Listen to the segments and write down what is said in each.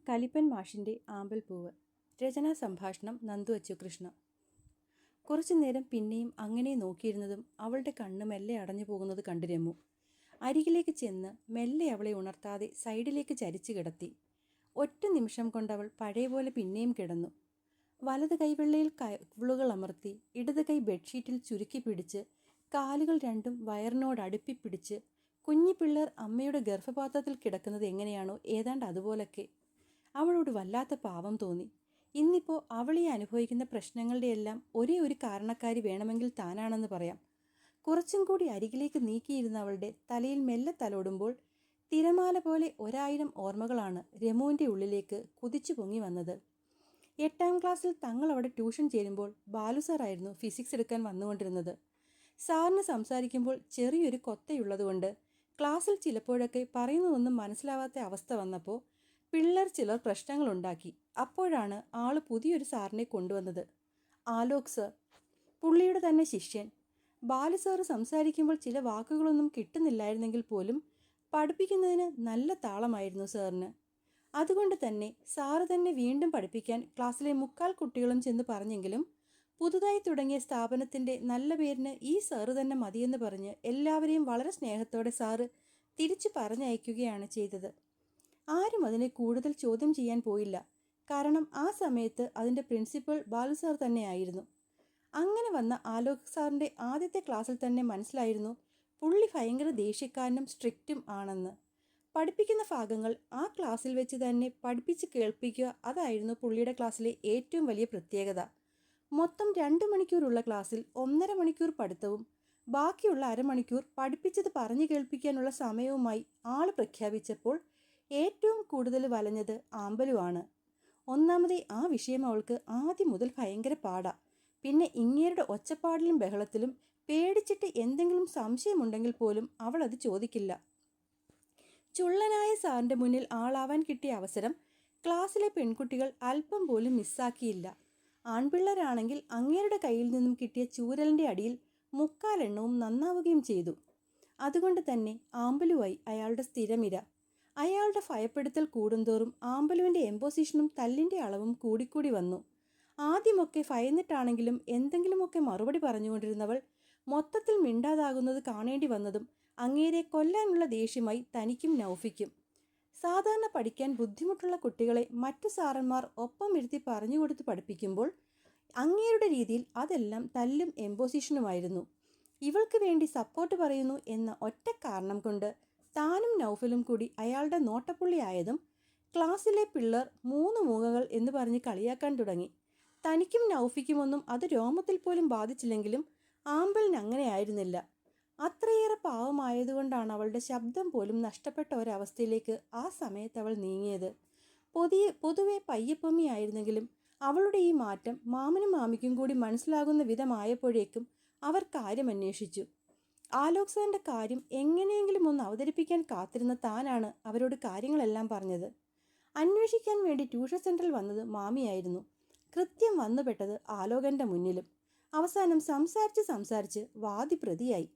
കലിപ്പൻ മാഷിൻ്റെ ആമ്പൽപ്പൂവ്. രചനാ സംഭാഷണം നന്ദു അച്ചുകൃഷ്ണ. കുറച്ചു നേരം പിന്നെയും അങ്ങനെ നോക്കിയിരുന്നതും അവളുടെ കണ്ണ് മെല്ലെ അടഞ്ഞു പോകുന്നത് കണ്ടു രമു. അരികിലേക്ക് ചെന്ന് മെല്ലെ അവളെ ഉണർത്താതെ സൈഡിലേക്ക് ചരിച്ചു കിടത്തി. ഒറ്റ നിമിഷം കൊണ്ടവൾ പഴയ പോലെ പിന്നെയും കിടന്നു. വലത് കൈവെള്ളയിൽ കവിളുകൾ അമർത്തി ഇടത് കൈ ബെഡ്ഷീറ്റിൽ ചുരുക്കി പിടിച്ച് കാലുകൾ രണ്ടും വയറിനോട് അടുപ്പിപ്പിടിച്ച് കുഞ്ഞി പിള്ളേർ അമ്മയുടെ ഗർഭപാത്രത്തിൽ കിടക്കുന്നത് എങ്ങനെയാണോ ഏതാണ്ട് അതുപോലൊക്കെ. അവളോട് വല്ലാത്ത പാവം തോന്നി. ഇന്നിപ്പോൾ അവളീ അനുഭവിക്കുന്ന പ്രശ്നങ്ങളുടെയെല്ലാം ഒരേ ഒരു കാരണക്കാരി വേണമെങ്കിൽ താനാണെന്ന് പറയാം. കുറച്ചും കൂടി അരികിലേക്ക് നീക്കിയിരുന്ന അവളുടെ തലയിൽ മെല്ലെ തലോടുമ്പോൾ തിരമാല പോലെ 1000 ഓർമ്മകളാണ് രമുവിൻ്റെ ഉള്ളിലേക്ക് കുതിച്ചു പൊങ്ങി വന്നത്. 8ാം ക്ലാസ്സിൽ തങ്ങൾ അവിടെ ട്യൂഷൻ ചേരുമ്പോൾ ബാലു സാറായിരുന്നു ഫിസിക്സ് എടുക്കാൻ വന്നുകൊണ്ടിരുന്നത്. സാറിന് സംസാരിക്കുമ്പോൾ ചെറിയൊരു കൊത്തയുള്ളതുകൊണ്ട് ക്ലാസ്സിൽ ചിലപ്പോഴൊക്കെ പറയുന്നതൊന്നും മനസ്സിലാവാത്ത അവസ്ഥ വന്നപ്പോൾ പിള്ളേർ ചിലർ പ്രശ്നങ്ങളുണ്ടാക്കി. അപ്പോഴാണ് ആള് പുതിയൊരു സാറിനെ കൊണ്ടുവന്നത്, ആലോക് സർ, പുള്ളിയുടെ തന്നെ ശിഷ്യൻ. ബാലു സാറ് സംസാരിക്കുമ്പോൾ ചില വാക്കുകളൊന്നും കിട്ടുന്നില്ലായിരുന്നെങ്കിൽ പോലും പഠിപ്പിക്കുന്നതിന് നല്ല താളമായിരുന്നു സാറിന്. അതുകൊണ്ട് തന്നെ സാറ് തന്നെ വീണ്ടും പഠിപ്പിക്കാൻ ക്ലാസ്സിലെ 3/4 കുട്ടികളും ചെന്ന് പറഞ്ഞെങ്കിലും പുതുതായി തുടങ്ങിയ സ്ഥാപനത്തിൻ്റെ നല്ല പേരിന് ഈ സാറ് തന്നെ മതിയെന്ന് പറഞ്ഞ് എല്ലാവരെയും വളരെ സ്നേഹത്തോടെ സാറ് തിരിച്ചു പറഞ്ഞയക്കുകയാണ് ചെയ്തത്. ആരും അതിനെ കൂടുതൽ ചോദ്യം ചെയ്യാൻ പോയില്ല. കാരണം ആ സമയത്ത് അതിൻ്റെ പ്രിൻസിപ്പൽ ബാലു സാർ തന്നെയായിരുന്നു. അങ്ങനെ വന്ന ആലോക് സാറിൻ്റെ ആദ്യത്തെ ക്ലാസ്സിൽ തന്നെ മനസ്സിലായിരുന്നു പുള്ളി ഭയങ്കര ദേഷ്യക്കാരനും സ്ട്രിക്റ്റും ആണെന്ന്. പഠിപ്പിക്കുന്ന ഭാഗങ്ങൾ ആ ക്ലാസ്സിൽ വെച്ച് തന്നെ പഠിപ്പിച്ച് കേൾപ്പിക്കുക, അതായിരുന്നു പുള്ളിയുടെ ക്ലാസ്സിലെ ഏറ്റവും വലിയ പ്രത്യേകത. മൊത്തം 2 മണിക്കൂറുള്ള ക്ലാസ്സിൽ 1.5 മണിക്കൂർ പഠിത്തവും ബാക്കിയുള്ള അരമണിക്കൂർ പഠിപ്പിച്ചത് പറഞ്ഞു കേൾപ്പിക്കാനുള്ള സമയവുമായി ആള് പ്രഖ്യാപിച്ചപ്പോൾ ഏറ്റവും കൂടുതൽ വലഞ്ഞത് ആമ്പലുമാണ്. ഒന്നാമതേ ആ വിഷയം അവൾക്ക് ആദ്യം മുതൽ ഭയങ്കര പാടാ. പിന്നെ ഇങ്ങേരുടെ ഒച്ചപ്പാടിലും ബഹളത്തിലും പേടിച്ചിട്ട് എന്തെങ്കിലും സംശയമുണ്ടെങ്കിൽ പോലും അവൾ അത് ചോദിക്കില്ല. ചുള്ളനായ സാറിൻ്റെ മുന്നിൽ ആളാവാൻ കിട്ടിയ അവസരം ക്ലാസ്സിലെ പെൺകുട്ടികൾ അല്പം പോലും മിസ്സാക്കിയില്ല. ആൺപിള്ളേരാണെങ്കിൽ അങ്ങേരുടെ കയ്യിൽ നിന്നും കിട്ടിയ ചൂരലിൻ്റെ അടിയിൽ 3/4 എണ്ണവും നന്നാവുകയും ചെയ്തു. അതുകൊണ്ട് തന്നെ ആമ്പലുവായി അയാളുടെ സ്ഥിരമിര. അയാളുടെ ഭയപ്പെടുത്തൽ കൂടുന്തോറും ആമ്പലുവിൻ്റെ എംപോസിഷനും തല്ലിൻ്റെ അളവും കൂടിക്കൂടി വന്നു. ആദ്യമൊക്കെ ഭയന്നിട്ടാണെങ്കിലും എന്തെങ്കിലുമൊക്കെ മറുപടി പറഞ്ഞുകൊണ്ടിരുന്നവൾ മൊത്തത്തിൽ മിണ്ടാതാകുന്നത് കാണേണ്ടി വന്നതും അങ്ങേരെ കൊല്ലാനുള്ള ദേഷ്യമായി തനിക്കും നൗഫിക്കും. സാധാരണ പഠിക്കാൻ ബുദ്ധിമുട്ടുള്ള കുട്ടികളെ മറ്റു സാറന്മാർ ഒപ്പം ഇരുത്തി പറഞ്ഞുകൊടുത്ത് പഠിപ്പിക്കുമ്പോൾ അങ്ങേരുടെ രീതിയിൽ അതെല്ലാം തല്ലും എംപോസിഷനുമായിരുന്നു. ഇവൾക്ക് വേണ്ടി സപ്പോർട്ട് പറയുന്നു എന്ന ഒറ്റ കാരണം കൊണ്ട് താനും നൗഫലും കൂടി അയാളുടെ നോട്ടപ്പുള്ളിയായതും ക്ലാസ്സിലെ പിള്ളേർ 3 മൂങ്ങകൾ എന്ന് പറഞ്ഞ് കളിയാക്കാൻ തുടങ്ങി. തനിക്കും നൗഫിക്കുമൊന്നും അത് രോമത്തിൽ പോലും ബാധിച്ചില്ലെങ്കിലും ആമ്പലിന് അങ്ങനെയായിരുന്നില്ല. അത്രയേറെ പാവമായതുകൊണ്ടാണ് അവളുടെ ശബ്ദം പോലും നഷ്ടപ്പെട്ട ഒരവസ്ഥയിലേക്ക് ആ സമയത്ത് അവൾ നീങ്ങിയത്. പൊതുവെ പയ്യപ്പൊമ്മിയായിരുന്നെങ്കിലും അവളുടെ ഈ മാറ്റം മാമനും മാമിക്കും കൂടി മനസ്സിലാകുന്ന വിധമായപ്പോഴേക്കും അവർ കാര്യം അന്വേഷിച്ചു. ആലോക് സാറിൻ്റെ കാര്യം എങ്ങനെയെങ്കിലും ഒന്ന് അവതരിപ്പിക്കാൻ കാത്തിരുന്ന താനാണ് അവരോട് കാര്യങ്ങളെല്ലാം പറഞ്ഞത്. അന്വേഷിക്കാൻ വേണ്ടി ട്യൂഷൻ സെൻറ്ററിൽ വന്നത് മാമിയായിരുന്നു. കൃത്യം വന്നുപെട്ടത് ആലോകൻ്റെ മുന്നിലും. അവസാനം സംസാരിച്ച് വാദി പ്രതിയായി.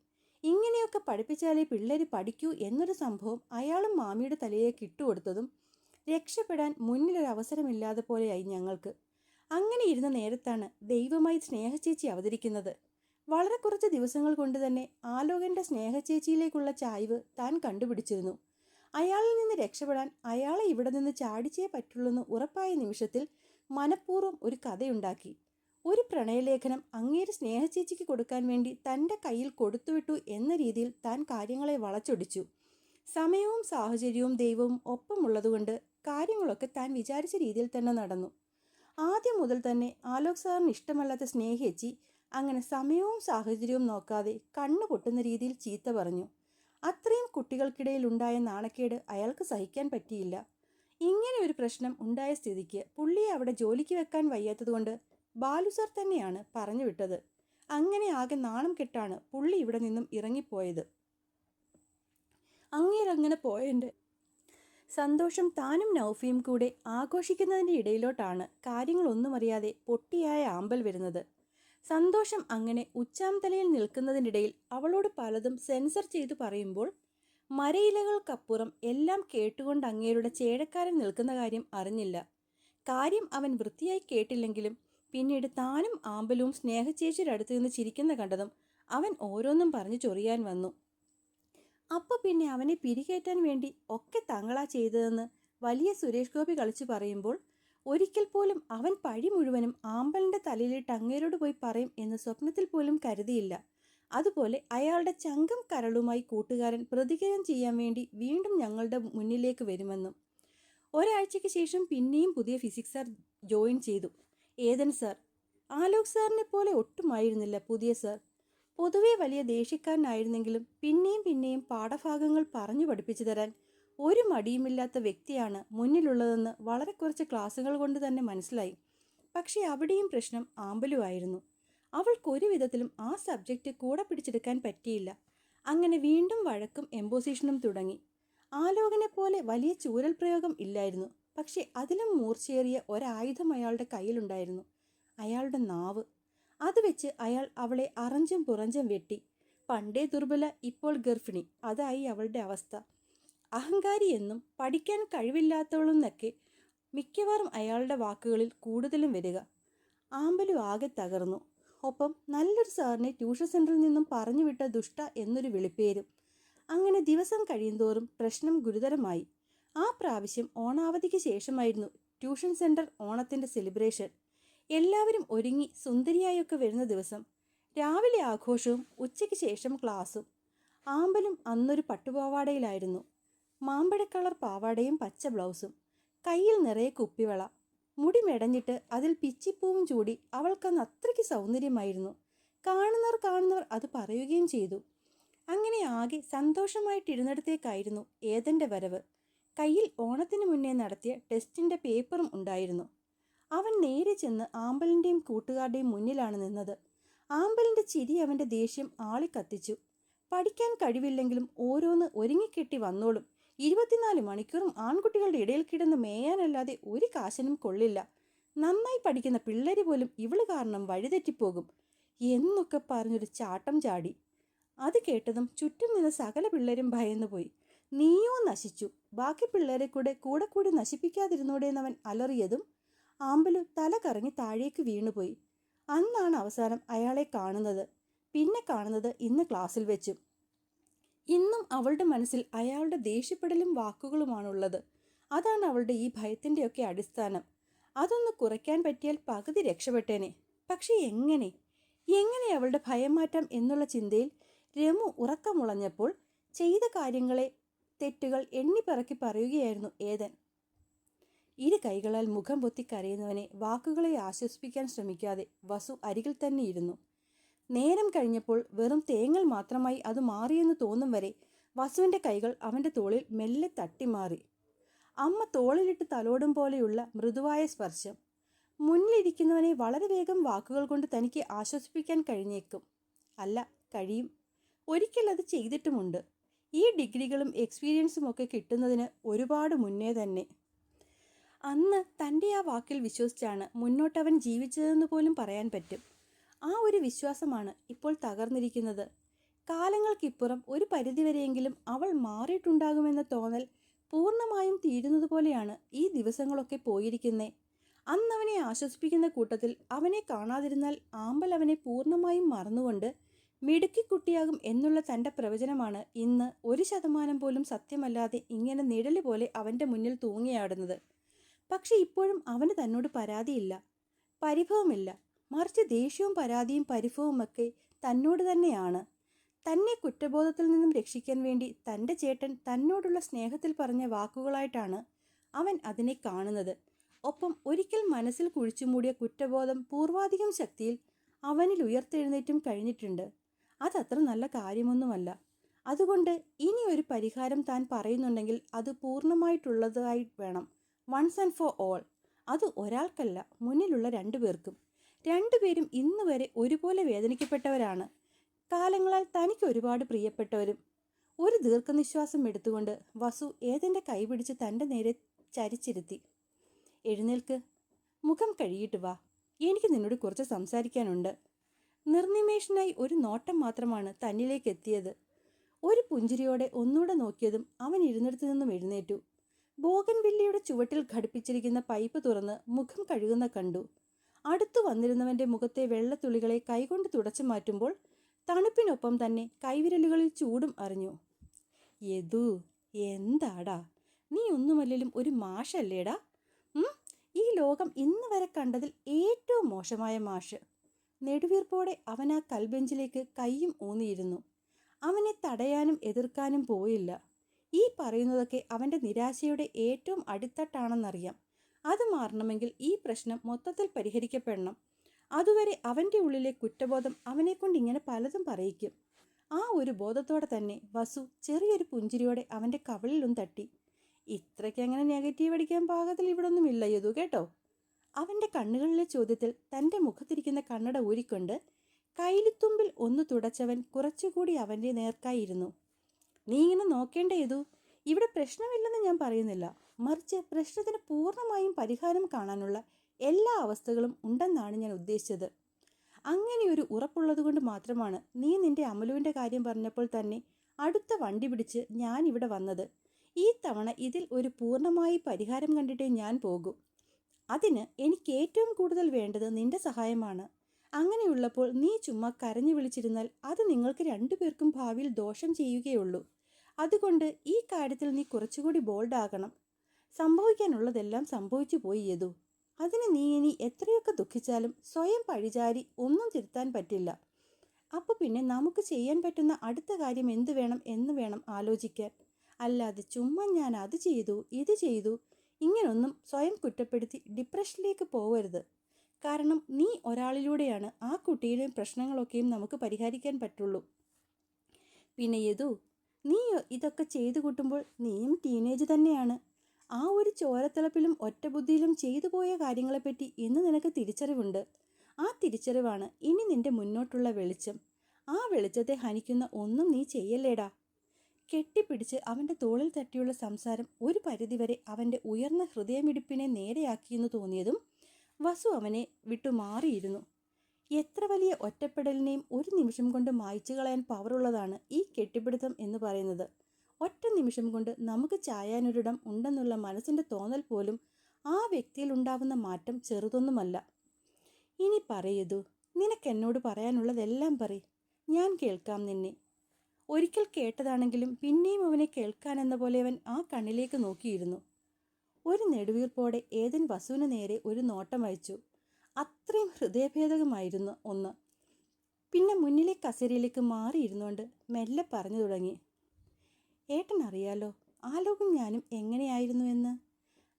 ഇങ്ങനെയൊക്കെ പഠിപ്പിച്ചാലേ പിള്ളേർ പഠിക്കൂ എന്നൊരു സംഭവം അയാളും മാമിയുടെ തലയിലേക്ക് ഇട്ടുകൊടുത്തതും രക്ഷപ്പെടാൻ മുന്നിലൊരവസരമില്ലാതെ പോലെയായി ഞങ്ങൾക്ക്. അങ്ങനെ ഇരുന്ന നേരത്താണ് ദൈവമായി സ്നേഹചേച്ചി അവതരിക്കുന്നത്. വളരെ കുറച്ച് ദിവസങ്ങൾ കൊണ്ട് തന്നെ ആലോകൻ്റെ സ്നേഹചേച്ചിയിലേക്കുള്ള ചായ്വ് താൻ കണ്ടുപിടിച്ചിരുന്നു. അയാളിൽ നിന്ന് രക്ഷപ്പെടാൻ അയാളെ ഇവിടെ നിന്ന് ചാടിച്ചേ പറ്റുള്ളൂന്ന് ഉറപ്പായ നിമിഷത്തിൽ മനഃപൂർവ്വം ഒരു കഥയുണ്ടാക്കി. ഒരു പ്രണയലേഖനം അങ്ങേര് സ്നേഹചേച്ചിക്ക് കൊടുക്കാൻ വേണ്ടി തൻ്റെ കയ്യിൽ കൊടുത്തുവിട്ടു എന്ന രീതിയിൽ താൻ കാര്യങ്ങളെ വളച്ചൊടിച്ചു. സമയവും സാഹചര്യവും ദൈവവും ഒപ്പമുള്ളതുകൊണ്ട് കാര്യങ്ങളൊക്കെ താൻ വിചാരിച്ച രീതിയിൽ തന്നെ നടന്നു. ആദ്യം മുതൽ തന്നെ ആലോക് സാറിന് ഇഷ്ടമല്ലാത്ത സ്നേഹിച്ചി അങ്ങനെ സമയവും സാഹചര്യവും നോക്കാതെ കണ്ണു പൊട്ടുന്ന രീതിയിൽ ചീത്ത പറഞ്ഞു. അത്രയും കുട്ടികൾക്കിടയിൽ ഉണ്ടായ നാണക്കേട് അയാൾക്ക് സഹിക്കാൻ പറ്റിയില്ല. ഇങ്ങനെ ഒരു പ്രശ്നം ഉണ്ടായ സ്ഥിതിക്ക് പുള്ളിയെ അവിടെ ജോലിക്ക് വെക്കാൻ വയ്യാത്തതുകൊണ്ട് ബാലു സാർ തന്നെയാണ് പറഞ്ഞു വിട്ടത്. അങ്ങനെ ആകെ നാണം കെട്ടാണ് പുള്ളി ഇവിടെ നിന്നും ഇറങ്ങിപ്പോയത്. അങ്ങേരങ്ങനെ പോയതിൻ്റെ സന്തോഷം താനും നൗഫിയും കൂടെ ആഘോഷിക്കുന്നതിൻ്റെ ഇടയിലോട്ടാണ് കാര്യങ്ങളൊന്നും അറിയാതെ പൊട്ടിയായ ആമ്പൽ വരുന്നത്. സന്തോഷം അങ്ങനെ ഉച്ചാം തലയിൽ നിൽക്കുന്നതിനിടയിൽ അവളോട് പലതും സെൻസർ ചെയ്തു പറയുമ്പോൾ മരയിലകൾക്കപ്പുറം എല്ലാം കേട്ടുകൊണ്ട് അങ്ങേരുടെ ചേഴക്കാരൻ നിൽക്കുന്ന കാര്യം അറിഞ്ഞില്ല. കാര്യം അവൻ വൃത്തിയായി കേട്ടില്ലെങ്കിലും പിന്നീട് താനും ആമ്പലും സ്നേഹചേച്ചിയുടെ അടുത്ത് നിന്ന് ചിരിക്കുന്ന കണ്ടതും അവൻ ഓരോന്നും പറഞ്ഞു ചൊറിയാൻ വന്നു. അപ്പോൾ പിന്നെ അവനെ പിരികേറ്റാൻ വേണ്ടി ഒക്കെ തങ്ങളാ ചെയ്തതെന്ന് വലിയ സുരേഷ് ഗോപി കളിച്ചു പറയുമ്പോൾ ഒരിക്കൽ പോലും അവൻ പഴി മുഴുവനും ആമ്പലിൻ്റെ തലയിലിട്ട് അങ്ങേരോട് പോയി പറയും എന്ന് സ്വപ്നത്തിൽ പോലും കരുതിയില്ല. അതുപോലെ അയാളുടെ ചങ്കം കരളുമായി കൂട്ടുകാരൻ പ്രതികാരം ചെയ്യാൻ വേണ്ടി വീണ്ടും ഞങ്ങളുടെ മുന്നിലേക്ക് വരുമെന്നും. ഒരാഴ്ചയ്ക്ക് ശേഷം പിന്നെയും പുതിയ ഫിസിക്സ് സാർ ജോയിൻ ചെയ്തു. ഏതൻ സാർ. ആലോക് സാറിനെ പോലെ ഒട്ടുമായിരുന്നില്ല പുതിയ സാർ. പൊതുവെ വലിയ ദേഷ്യക്കാരനായിരുന്നെങ്കിലും പിന്നെയും പാഠഭാഗങ്ങൾ പറഞ്ഞു പഠിപ്പിച്ചു തരാൻ ഒരു മടിയുമില്ലാത്ത വ്യക്തിയാണ് മുന്നിലുള്ളതെന്ന് വളരെ കുറച്ച് ക്ലാസ്സുകൾ കൊണ്ട് തന്നെ മനസ്സിലായി. പക്ഷേ അവിടെയും പ്രശ്നം ആമ്പലുമായിരുന്നു. അവൾക്കൊരു വിധത്തിലും ആ സബ്ജക്റ്റ് കൂടെ പിടിച്ചെടുക്കാൻ പറ്റിയില്ല. അങ്ങനെ വീണ്ടും വഴക്കും എംപോസിഷനും തുടങ്ങി. ആലോകനെ പോലെ വലിയ ചൂരൽ പ്രയോഗം ഇല്ലായിരുന്നു. പക്ഷേ അതിലും മൂർച്ചയേറിയ ഒരായുധം അയാളുടെ കയ്യിലുണ്ടായിരുന്നു. അയാളുടെ നാവ്. അത് വെച്ച് അയാൾ അവളെ അറഞ്ചും പുറഞ്ചും വെട്ടി. പണ്ടേ ദുർബല, ഇപ്പോൾ ഗർഭിണി. അതായി അവളുടെ അവസ്ഥ. അഹങ്കാരി എന്നും പഠിക്കാൻ കഴിവില്ലാത്തവളെന്നൊക്കെ മിക്കവാറും അയാളുടെ വാക്കുകളിൽ കൂടുതലും വരിക. ആമ്പലു ആകെ തകർന്നു. ഒപ്പം നല്ലൊരു സാറിനെ ട്യൂഷൻ സെൻറ്ററിൽ നിന്നും പറഞ്ഞു വിട്ട ദുഷ്ട എന്നൊരു വിളിപ്പേരും. അങ്ങനെ ദിവസം കഴിയുന്തോറും പ്രശ്നം ഗുരുതരമായി. ആ പ്രാവശ്യം ഓണാവധിക്ക് ശേഷമായിരുന്നു ട്യൂഷൻ സെൻറ്റർ ഓണത്തിൻ്റെ സെലിബ്രേഷൻ. എല്ലാവരും ഒരുങ്ങി സുന്ദരിയായൊക്കെ വരുന്ന ദിവസം. രാവിലെ ആഘോഷവും ഉച്ചയ്ക്ക് ശേഷം ക്ലാസ്സും. ആമ്പലും അന്നൊരു പട്ടുപാവാടയിലായിരുന്നു. മാമ്പഴ കളർ പാവാടയും പച്ച ബ്ലൗസും. കയ്യിൽ നിറയെ കുപ്പിവള. മുടി മെടഞ്ഞിട്ട് അതിൽ പിച്ചിപ്പൂവും ചൂടി അവൾക്കന്ന് അത്രയ്ക്ക് സൗന്ദര്യമായിരുന്നു. കാണുന്നവർ അത് പറയുകയും ചെയ്തു. അങ്ങനെ ആകെ സന്തോഷമായിട്ടിരുന്നിടത്തേക്കായിരുന്നു ഏതൻ്റെ വരവ്. കയ്യിൽ ഓണത്തിന് മുന്നേ നടത്തിയ ടെസ്റ്റിൻ്റെ പേപ്പറും ഉണ്ടായിരുന്നു. അവൻ നേരെ ചെന്ന് ആമ്പലിൻ്റെയും കൂട്ടുകാരുടെയും മുന്നിലാണ് നിന്നത്. ആമ്പലിൻ്റെ ചിരി അവൻ്റെ ദേഷ്യം ആളിക്കത്തിച്ചു. പഠിക്കാൻ കഴിവില്ലെങ്കിലും ഓരോന്ന് ഒരുങ്ങിക്കെട്ടി വന്നോളും. 24 മണിക്കൂറും ആൺകുട്ടികളുടെ ഇടയിൽ കിടന്ന് മേയാനല്ലാതെ ഒരു കാശിനും കൊള്ളില്ല. നന്നായി പഠിക്കുന്ന പിള്ളേർ പോലും ഇവള് കാരണം വഴിതെറ്റിപ്പോകും എന്നൊക്കെ പറഞ്ഞൊരു ചാട്ടം ചാടി. അത് കേട്ടതും ചുറ്റും നിന്ന് സകല പിള്ളേരും ഭയന്നുപോയി. നീയോ നശിച്ചു, ബാക്കി പിള്ളേരെ കൂടെ നശിപ്പിക്കാതിരുന്നൂടെന്നവൻ അലറിയതും ആമ്പലു തല കറങ്ങി താഴേക്ക് വീണുപോയി. അന്നാണ് അവസാനം അയാളെ കാണുന്നത്. പിന്നെ കാണുന്നത് ഇന്ന് ക്ലാസ്സിൽ വെച്ചും. ഇന്നും അവളുടെ മനസ്സിൽ അയാളുടെ ദേഷ്യപ്പെടലും വാക്കുകളുമാണുള്ളത്. അതാണ് അവളുടെ ഈ ഭയത്തിൻ്റെയൊക്കെ അടിസ്ഥാനം. അതൊന്ന് കുറയ്ക്കാൻ പറ്റിയാൽ പകുതി രക്ഷപ്പെട്ടേനെ. പക്ഷേ എങ്ങനെ അവളുടെ ഭയം മാറ്റാം എന്നുള്ള ചിന്തയിൽ രമു ഉറക്കമുളഞ്ഞപ്പോൾ ചെയ്ത തെറ്റുകൾ എണ്ണിപ്പറക്കി പറയുകയായിരുന്നു ഏതൻ. ഇരു കൈകളാൽ മുഖം പൊത്തി കരയുന്നവനെ വാക്കുകളെ ആശ്വസിപ്പിക്കാൻ ശ്രമിക്കാതെ വസു അരികിൽ തന്നെ ഇരുന്നു. നേരം കഴിഞ്ഞപ്പോൾ വെറും തേങ്ങൽ മാത്രമായി അത് മാറിയെന്ന് തോന്നും വരെ വസുവിൻ്റെ കൈകൾ അവൻ്റെ തോളിൽ മെല്ലെ തട്ടിമാറി. അമ്മ തോളിലിട്ട് തലോടും പോലെയുള്ള മൃദുവായ സ്പർശം. മുന്നിലിരിക്കുന്നവനെ വളരെ വേഗം വാക്കുകൾ കൊണ്ട് തനിക്ക് ആശ്വസിപ്പിക്കാൻ കഴിഞ്ഞേക്കും. അല്ല, കഴിയും. ഒരിക്കൽ അത് ചെയ്തിട്ടുമുണ്ട്. ഈ ഡിഗ്രികളും എക്സ്പീരിയൻസും ഒക്കെ കിട്ടുന്നതിന് ഒരുപാട് മുന്നേ തന്നെ. അന്ന് തൻ്റെ ആ വാക്കിൽ വിശ്വസിച്ചാണ് മുന്നോട്ടവൻ ജീവിച്ചതെന്ന് പോലും പറയാൻ പറ്റും. ആ ഒരു വിശ്വാസമാണ് ഇപ്പോൾ തകർന്നിരിക്കുന്നത്. കാലങ്ങൾക്കിപ്പുറം ഒരു പരിധിവരെയെങ്കിലും അവൾ മാറിയിട്ടുണ്ടാകുമെന്ന തോന്നൽ പൂർണ്ണമായും തീരുന്നത് പോലെയാണ് ഈ ദിവസങ്ങളൊക്കെ പോയിരിക്കുന്നേ. അന്നവനെ ആശ്വസിപ്പിക്കുന്ന കൂട്ടത്തിൽ അവനെ കാണാതിരുന്നാൽ ആമ്പൽ അവനെ പൂർണ്ണമായും മറന്നുകൊണ്ട് മിടുക്കിക്കുട്ടിയാകും എന്നുള്ള തൻ്റെ പ്രവചനമാണ് ഇന്ന് 1% പോലും സത്യമല്ലാതെ ഇങ്ങനെ നിഴല് പോലെ അവൻ്റെ മുന്നിൽ തൂങ്ങിയാടുന്നത്. പക്ഷെ ഇപ്പോഴും അവന് തന്നോട് പരാതിയില്ല, പരിഭവമില്ല. മറിച്ച് ദേഷ്യവും പരാതിയും പരിഭവമൊക്കെ തന്നോട് തന്നെയാണ്. തന്നെ കുറ്റബോധത്തിൽ നിന്നും രക്ഷിക്കാൻ വേണ്ടി തൻ്റെ ചേട്ടൻ തന്നോടുള്ള സ്നേഹത്തിൽ പറഞ്ഞ വാക്കുകളായിട്ടാണ് അവൻ അതിനെ കാണുന്നത്. ഒപ്പം ഒരിക്കൽ മനസ്സിൽ കുഴിച്ചുമൂടിയ കുറ്റബോധം പൂർവാധികം ശക്തിയിൽ അവനിൽ ഉയർത്തെഴുന്നേറ്റും കഴിഞ്ഞിട്ടുണ്ട്. അതത്ര നല്ല കാര്യമൊന്നുമല്ല. അതുകൊണ്ട് ഇനി ഒരു പരിഹാരം താൻ പറയുന്നുണ്ടെങ്കിൽ അത് പൂർണ്ണമായിട്ടുള്ളതായി വേണം. Once and for all. അത് ഒരാൾക്കല്ല, മുന്നിലുള്ള 2 പേർക്കും. 2 പേരും ഇന്ന് വരെ ഒരുപോലെ വേദനിക്കപ്പെട്ടവരാണ്. കാലങ്ങളാൽ തനിക്ക് ഒരുപാട് പ്രിയപ്പെട്ടവരും. ഒരു ദീർഘനിശ്വാസം എടുത്തുകൊണ്ട് വസു ഏതൻ്റെ കൈ പിടിച്ച് തൻ്റെ നേരെ ചരിച്ചിരുത്തി. എഴുന്നേൽക്ക്, മുഖം കഴുകിയിട്ട് വാ, എനിക്ക് നിന്നോട് കുറച്ച് സംസാരിക്കാനുണ്ട്. നിർനിമേഷനായി ഒരു നോട്ടം മാത്രമാണ് തന്നിലേക്ക് എത്തിയത്. ഒരു പുഞ്ചിരിയോടെ ഒന്നുകൂടെ നോക്കിയതും അവൻ ഇരുന്നിടത്തു നിന്നും എഴുന്നേറ്റു. ബോഗൻവില്ലയുടെ ചുവട്ടിൽ ഘടിപ്പിച്ചിരിക്കുന്ന പൈപ്പ് തുറന്ന് മുഖം കഴുകുന്ന കണ്ടു. അടുത്തു വന്നിരുന്നവന്റെ മുഖത്തെ വെള്ളത്തുള്ളികളെ കൈകൊണ്ട് തുടച്ചു മാറ്റുമ്പോൾ തണുപ്പിനൊപ്പം തന്നെ കൈവിരലുകളിൽ ചൂടും അറിഞ്ഞു. യദു, എന്താടാ, നീ ഒന്നുമല്ലേലും ഒരു മാഷല്ലേടാ? ഈ ലോകം ഇന്ന് വരെ കണ്ടതിൽ ഏറ്റവും മോശമായ മാഷ്. നെടുവീർപ്പോടെ അവൻ ആ കൽബെഞ്ചിലേക്ക് കൈയും ഊന്നിയിരുന്നു. അവനെ തടയാനും എതിർക്കാനും പോയില്ല. ഈ പറയുന്നതൊക്കെ അവൻ്റെ നിരാശയുടെ ഏറ്റവും അടിത്തട്ടാണെന്നറിയാം. അത് മാറണമെങ്കിൽ ഈ പ്രശ്നം മൊത്തത്തിൽ പരിഹരിക്കപ്പെടണം. അതുവരെ അവൻ്റെ ഉള്ളിലെ കുറ്റബോധം അവനെക്കൊണ്ട് ഇങ്ങനെ പലതും പറയിക്കും. ആ ഒരു ബോധത്തോടെ തന്നെ വസു ചെറിയൊരു പുഞ്ചിരിയോടെ അവൻ്റെ കവിളിലൊന്ന് തട്ടി. ഇത്രയ്ക്ക് അങ്ങനെ നെഗറ്റീവ് അടിക്കാൻ പാകത്തിൽ ഇവിടെ ഒന്നും ഇല്ല യദു, കേട്ടോ. അവൻ്റെ കണ്ണുകളിലെ ചോദ്യത്തിൽ തൻ്റെ മുഖത്തിരിക്കുന്ന കണ്ണട ഊരിക്കൊണ്ട് കൈലിത്തുമ്പിൽ ഒന്ന് തുടച്ചവൻ കുറച്ചുകൂടി അവൻ്റെ നേർക്കായിരുന്നു. നീ ഇങ്ങനെ നോക്കേണ്ട യദു, ഇവിടെ പ്രശ്നമില്ലെന്ന് ഞാൻ പറയുന്നില്ല. മറിച്ച് പ്രശ്നത്തിന് പൂർണ്ണമായും പരിഹാരം കാണാനുള്ള എല്ലാ അവസ്ഥകളും ഉണ്ടെന്നാണ് ഞാൻ ഉദ്ദേശിച്ചത്. അങ്ങനെയൊരു ഉറപ്പുള്ളതുകൊണ്ട് മാത്രമാണ് നീ നിന്റെ അമലുവിൻ്റെ കാര്യം പറഞ്ഞപ്പോൾ തന്നെ അടുത്ത വണ്ടി പിടിച്ച് ഞാൻ ഇവിടെ വന്നത്. ഈ തവണ ഇതിൽ ഒരു പൂർണ്ണമായി പരിഹാരം കണ്ടിട്ടേ ഞാൻ പോകൂ. അതിന് എനിക്ക് ഏറ്റവും കൂടുതൽ വേണ്ടത് നിന്റെ സഹായമാണ്. അങ്ങനെയുള്ളപ്പോൾ നീ ചുമ്മാ കരഞ്ഞു വിളിച്ചിരുന്നാൽ അത് നിങ്ങൾക്ക് രണ്ടുപേർക്കും ഭാവിയിൽ ദോഷം ചെയ്യുകയുള്ളൂ. അതുകൊണ്ട് ഈ കാര്യത്തിൽ നീ കുറച്ചുകൂടി ബോൾഡാകണം. സംഭവിക്കാനുള്ളതെല്ലാം സംഭവിച്ചു പോയി യദു. അതിന് നീ ഇനി എത്രയൊക്കെ ദുഃഖിച്ചാലും സ്വയം പഴിചാരി ഒന്നും തിരുത്താൻ പറ്റില്ല. അപ്പോൾ പിന്നെ നമുക്ക് ചെയ്യാൻ പറ്റുന്ന അടുത്ത കാര്യം എന്ന് വേണം ആലോചിക്കാൻ. അല്ലാതെ ചുമ്മാ ഞാൻ അത് ചെയ്തു ഇത് ചെയ്തു ഇങ്ങനൊന്നും സ്വയം കുറ്റപ്പെടുത്തി ഡിപ്രഷനിലേക്ക് പോകരുത്. കാരണം നീ ഒരാളിലൂടെയാണ് ആ കുട്ടിയുടെയും പ്രശ്നങ്ങളൊക്കെയും നമുക്ക് പരിഹരിക്കാൻ പറ്റുള്ളൂ. പിന്നെ യദു, നീ ഇതൊക്കെ ചെയ്തു കൂട്ടുമ്പോൾ നീയും ടീനേജ് തന്നെയാണ്. ആ ഒരു ചോരത്തിളപ്പിലും ഒറ്റബുദ്ധിയിലും ചെയ്തു പോയ കാര്യങ്ങളെപ്പറ്റി ഇന്ന് നിനക്ക് തിരിച്ചറിവുണ്ട്. ആ തിരിച്ചറിവാണ് ഇനി നിന്റെ മുന്നോട്ടുള്ള വെളിച്ചം. ആ വെളിച്ചത്തെ ഹനിക്കുന്ന ഒന്നും നീ ചെയ്യല്ലേടാ. കെട്ടിപ്പിടിച്ച് അവൻ്റെ തോളിൽ തട്ടിയുള്ള സംസാരം ഒരു പരിധിവരെ അവൻ്റെ ഉയർന്ന ഹൃദയമിടിപ്പിനെ നേരെയാക്കിയെന്ന് തോന്നിയതും വസു അവനെ വിട്ടു മാറിയിരുന്നു. എത്ര വലിയ ഒറ്റപ്പെടലിനെയും ഒരു നിമിഷം കൊണ്ട് മായ്ച്ചു കളയാൻ പവറുള്ളതാണ് ഈ കെട്ടിപ്പിടുത്തം എന്ന് പറയുന്നത്. ഒറ്റ നിമിഷം കൊണ്ട് നമുക്ക് ചായാനൊരിടം ഉണ്ടെന്നുള്ള മനസ്സിൻ്റെ തോന്നൽ പോലും ആ വ്യക്തിയിൽ ഉണ്ടാവുന്ന മാറ്റം ചെറുതൊന്നുമല്ല. ഇനി പറയൂ, നിനക്കെന്നോട് പറയാനുള്ളതെല്ലാം ഞാൻ കേൾക്കാം നിന്നെ. ഒരിക്കൽ കേട്ടതാണെങ്കിലും പിന്നെയും അവനെ കേൾക്കാനെന്ന പോലെ അവൻ ആ കണ്ണിലേക്ക് നോക്കിയിരുന്നു. ഒരു നെടുവീർപ്പോടെ ഏതൻ വസുവിന് നേരെ ഒരു നോട്ടം അയച്ചു. അത്രയും ഹൃദയഭേദകമായിരുന്നു ഒന്ന്. പിന്നെ മുന്നിലെ കസേരയിലേക്ക് മാറിയിരുന്നുകൊണ്ട് മെല്ലെ പറഞ്ഞു തുടങ്ങി. ഏട്ടൻ അറിയാലോ, ആലോകും ഞാനും എങ്ങനെയായിരുന്നു എന്ന്.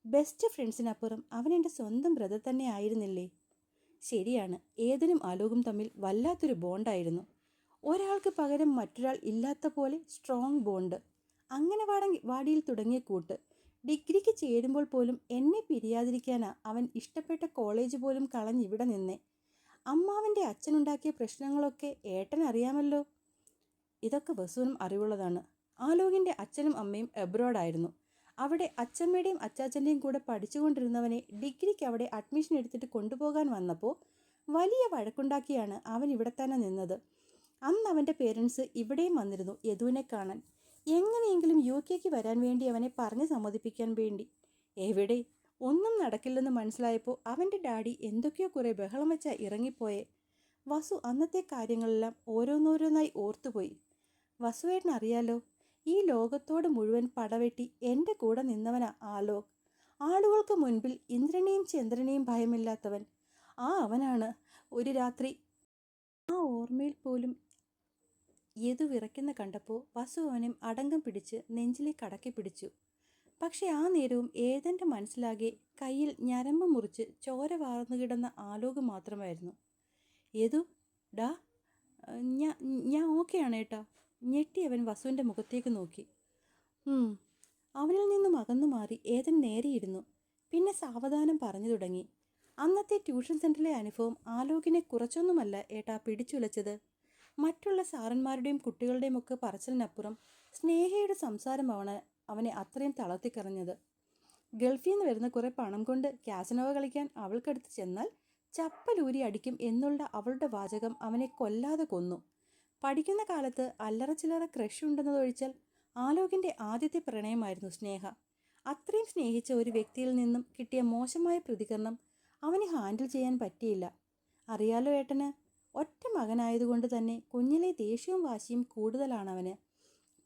ബെസ്റ്റ് ഫ്രണ്ട്സിനപ്പുറം അവൻ എൻ്റെ സ്വന്തം ബ്രദർ തന്നെ ആയിരുന്നില്ലേ? ശരിയാണ്, ഏതനും ആലോകും തമ്മിൽ വല്ലാത്തൊരു ബോണ്ടായിരുന്നു. ഒരാൾക്ക് പകരം മറ്റൊരാൾ ഇല്ലാത്ത പോലെ സ്ട്രോങ് ബോണ്ട്. അങ്ങനെ വാടിയിൽ തുടങ്ങിയ കൂട്ട് ഡിഗ്രിക്ക് ചേരുമ്പോൾ പോലും എന്നെ പിരിയാതിരിക്കാനാ അവൻ ഇഷ്ടപ്പെട്ട കോളേജ് പോലും കളഞ്ഞിവിടെ നിന്നേ. അമ്മാവൻ്റെ അച്ഛനുണ്ടാക്കിയ പ്രശ്നങ്ങളൊക്കെ ഏട്ടൻ അറിയാമല്ലോ. ഇതൊക്കെ വസുവിനും അറിവുള്ളതാണ്. ആലോകിൻ്റെ അച്ഛനും അമ്മയും എബ്രോഡായിരുന്നു. അവിടെ അച്ഛമ്മയുടെയും അച്ചാച്ചൻ്റെയും കൂടെ പഠിച്ചുകൊണ്ടിരുന്നവനെ ഡിഗ്രിക്ക് അവിടെ അഡ്മിഷൻ എടുത്തിട്ട് കൊണ്ടുപോകാൻ വന്നപ്പോൾ വലിയ വഴക്കുണ്ടാക്കിയാണ് അവൻ ഇവിടെ തന്നെ നിന്നത്. അന്ന് അവൻ്റെ പേരൻസ് ഇവിടെയും വന്നിരുന്നു യദുവിനെ കാണാൻ. എങ്ങനെയെങ്കിലും UK വരാൻ വേണ്ടി അവനെ പറഞ്ഞ് സമ്മതിപ്പിക്കാൻ വേണ്ടി. എവിടെ, ഒന്നും നടക്കില്ലെന്ന് മനസ്സിലായപ്പോൾ അവൻ്റെ ഡാഡി എന്തൊക്കെയോ കുറേ ബഹളം വെച്ചാ ഇറങ്ങിപ്പോയെ. വസു അന്നത്തെ കാര്യങ്ങളെല്ലാം ഓരോന്നോരോന്നായി ഓർത്തുപോയി. വസുവേട്ടനറിയാലോ, ഈ ലോകത്തോട് മുഴുവൻ പടവെട്ടി എൻ്റെ കൂടെ നിന്നവനാ ആലോക്. ആളുകൾക്ക് മുൻപിൽ ഇന്ദ്രനെയും ചന്ദ്രനെയും ഭയമില്ലാത്തവൻ. അവനാണ് ഒരു രാത്രി. ആ ഓർമ്മയിൽ പോലും യദു വിറയ്ക്കുന്ന കണ്ടപ്പോൾ വസു അവനെ അടങ്കം പിടിച്ച് നെഞ്ചിലേക്ക് അടക്കി പിടിച്ചു. പക്ഷെ ആ നേരവും ഏതൻ്റെ മനസ്സിലാകെ കയ്യിൽ ഞരമ്പ് മുറിച്ച് ചോര വാർന്നു കിടന്ന ആലോക് മാത്രമായിരുന്നു. യദു, ഡാ, ഞാൻ ഓക്കെയാണ് ഏട്ടാ. ഞെട്ടി അവൻ വസുവിൻ്റെ മുഖത്തേക്ക് നോക്കി. അവനിൽ നിന്നും അകന്നു മാറി ഏതൻ നേരെയിരുന്നു. പിന്നെ സാവധാനം പറഞ്ഞു തുടങ്ങി. അന്നത്തെ ട്യൂഷൻ സെൻറ്ററിലെ അനുഭവം ആലോകിനെ കുറച്ചൊന്നുമല്ല ഏട്ടാ പിടിച്ചുലച്ചത്. മറ്റുള്ള സാറന്മാരുടെയും കുട്ടികളുടെയും ഒക്കെ പറച്ചിലിനപ്പുറം സ്നേഹയുടെ സംസാരമാണ് അവനെ അത്രയും തളർത്തിക്കറിഞ്ഞത്. ഗൾഫിൽ നിന്ന് വരുന്ന കുറേ പണം കൊണ്ട് കാസിനോവ കളിക്കാൻ അവൾക്കടുത്ത് ചെന്നാൽ ചപ്പലൂരി അടിക്കും എന്നുള്ള അവളുടെ വാചകം അവനെ കൊല്ലാതെ കൊന്നു. പഠിക്കുന്ന കാലത്ത് അല്ലറ ചില്ലറ ക്രഷ് ഉണ്ടെന്നതൊഴിച്ചാൽ ആലോകിൻ്റെ ആദ്യത്തെ പ്രണയമായിരുന്നു സ്നേഹ. അത്രയും സ്നേഹിച്ച ഒരു വ്യക്തിയിൽ നിന്നും കിട്ടിയ മോശമായ പ്രതികരണം അവന് ഹാൻഡിൽ ചെയ്യാൻ പറ്റിയില്ല. അറിയാലോ ഏട്ടന്, ഒറ്റ മകനായതുകൊണ്ട് തന്നെ കുഞ്ഞിലെ ദേഷ്യവും വാശിയും കൂടുതലാണവന്.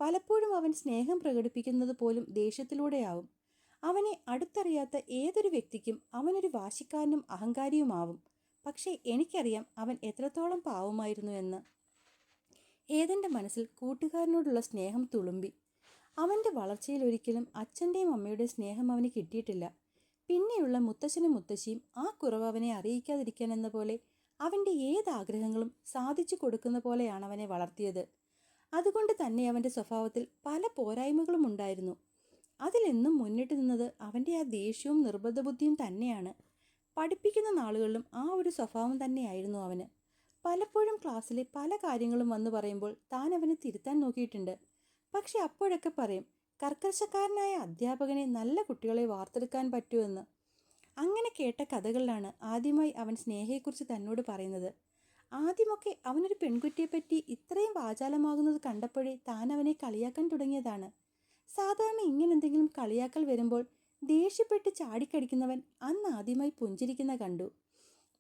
പലപ്പോഴും അവൻ സ്നേഹം പ്രകടിപ്പിക്കുന്നത് പോലും ദേഷ്യത്തിലൂടെയാവും. അവനെ അടുത്തറിയാത്ത ഏതൊരു വ്യക്തിക്കും അവനൊരു വാശിക്കാരനും അഹങ്കാരിയുമാവും. പക്ഷേ എനിക്കറിയാം അവൻ എത്രത്തോളം പാവമായിരുന്നു എന്ന്. ഏതെൻ്റെ മനസ്സിൽ കൂട്ടുകാരനോടുള്ള സ്നേഹം തുളുമ്പി. അവൻ്റെ വളർച്ചയിൽ ഒരിക്കലും അച്ഛൻ്റെയും അമ്മയുടെയും സ്നേഹം അവന് കിട്ടിയിട്ടില്ല. പിന്നെയുള്ള മുത്തശ്ശനും മുത്തശ്ശിയും ആ കുറവ് അവനെ അറിയിക്കാതിരിക്കാൻ എന്ന പോലെ അവൻ്റെ ഏതാഗ്രഹങ്ങളും സാധിച്ചു കൊടുക്കുന്ന പോലെയാണ് അവനെ വളർത്തിയത്. അതുകൊണ്ട് തന്നെ അവൻ്റെ സ്വഭാവത്തിൽ പല പോരായ്മകളും ഉണ്ടായിരുന്നു. അതിലെന്നും മുന്നിട്ട് നിന്നത് അവൻ്റെ ആ ദേഷ്യവും നിർബന്ധ ബുദ്ധിയും തന്നെയാണ്. പഠിപ്പിക്കുന്ന നാളുകളിലും ആ ഒരു സ്വഭാവം തന്നെയായിരുന്നു അവന്. പലപ്പോഴും ക്ലാസ്സിലെ പല കാര്യങ്ങളും വന്നു പറയുമ്പോൾ താൻ അവനെ തിരുത്താൻ നോക്കിയിട്ടുണ്ട്. പക്ഷെ അപ്പോഴൊക്കെ പറയും, കർക്കശക്കാരനായ അധ്യാപകനെ നല്ല കുട്ടികളെ വാർത്തെടുക്കാൻ പറ്റുമെന്ന്. അങ്ങനെ കേട്ട കഥകളിലാണ് ആദ്യമായി അവൻ സ്നേഹയെക്കുറിച്ച് തന്നോട് പറയുന്നത്. ആദ്യമൊക്കെ അവനൊരു പെൺകുട്ടിയെപ്പറ്റി ഇത്രയും വാചാലമാകുന്നത് കണ്ടപ്പോഴേ താൻ അവനെ കളിയാക്കാൻ തുടങ്ങിയതാണ്. സാധാരണ ഇങ്ങനെ എന്തെങ്കിലും കളിയാക്കൽ വരുമ്പോൾ ദേഷ്യപ്പെട്ട് ചാടിക്കടിക്കുന്നവൻ അന്ന് ആദ്യമായി പുഞ്ചിരിക്കുന്ന കണ്ടു.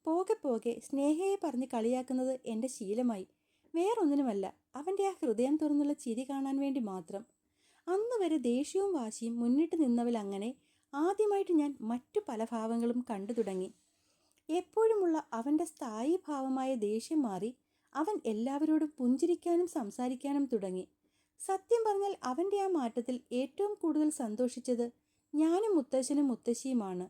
പോകെ പോകെ സ്നേഹയെ പറഞ്ഞ് കളിയാക്കുന്നത് എൻ്റെ ശീലമായി. വേറൊന്നിനുമല്ല, അവൻ്റെ ആ ഹൃദയം തുറന്നുള്ള ചിരി കാണാൻ വേണ്ടി മാത്രം. അന്ന് വരെ ദേഷ്യവും വാശിയും മുന്നിട്ട് നിന്നവൽ അങ്ങനെ ആദ്യമായിട്ട് ഞാൻ മറ്റു പല ഭാവങ്ങളും കണ്ടു തുടങ്ങി. എപ്പോഴുമുള്ള അവൻ്റെ സ്ഥായി ഭാവമായ ദേഷ്യം മാറി അവൻ എല്ലാവരോടും പുഞ്ചിരിക്കാനും സംസാരിക്കാനും തുടങ്ങി. സത്യം പറഞ്ഞാൽ അവൻ്റെ ആ മാറ്റത്തിൽ ഏറ്റവും കൂടുതൽ സന്തോഷിച്ചത് ഞാനും മുത്തശ്ശനും മുത്തശ്ശിയുമാണ്.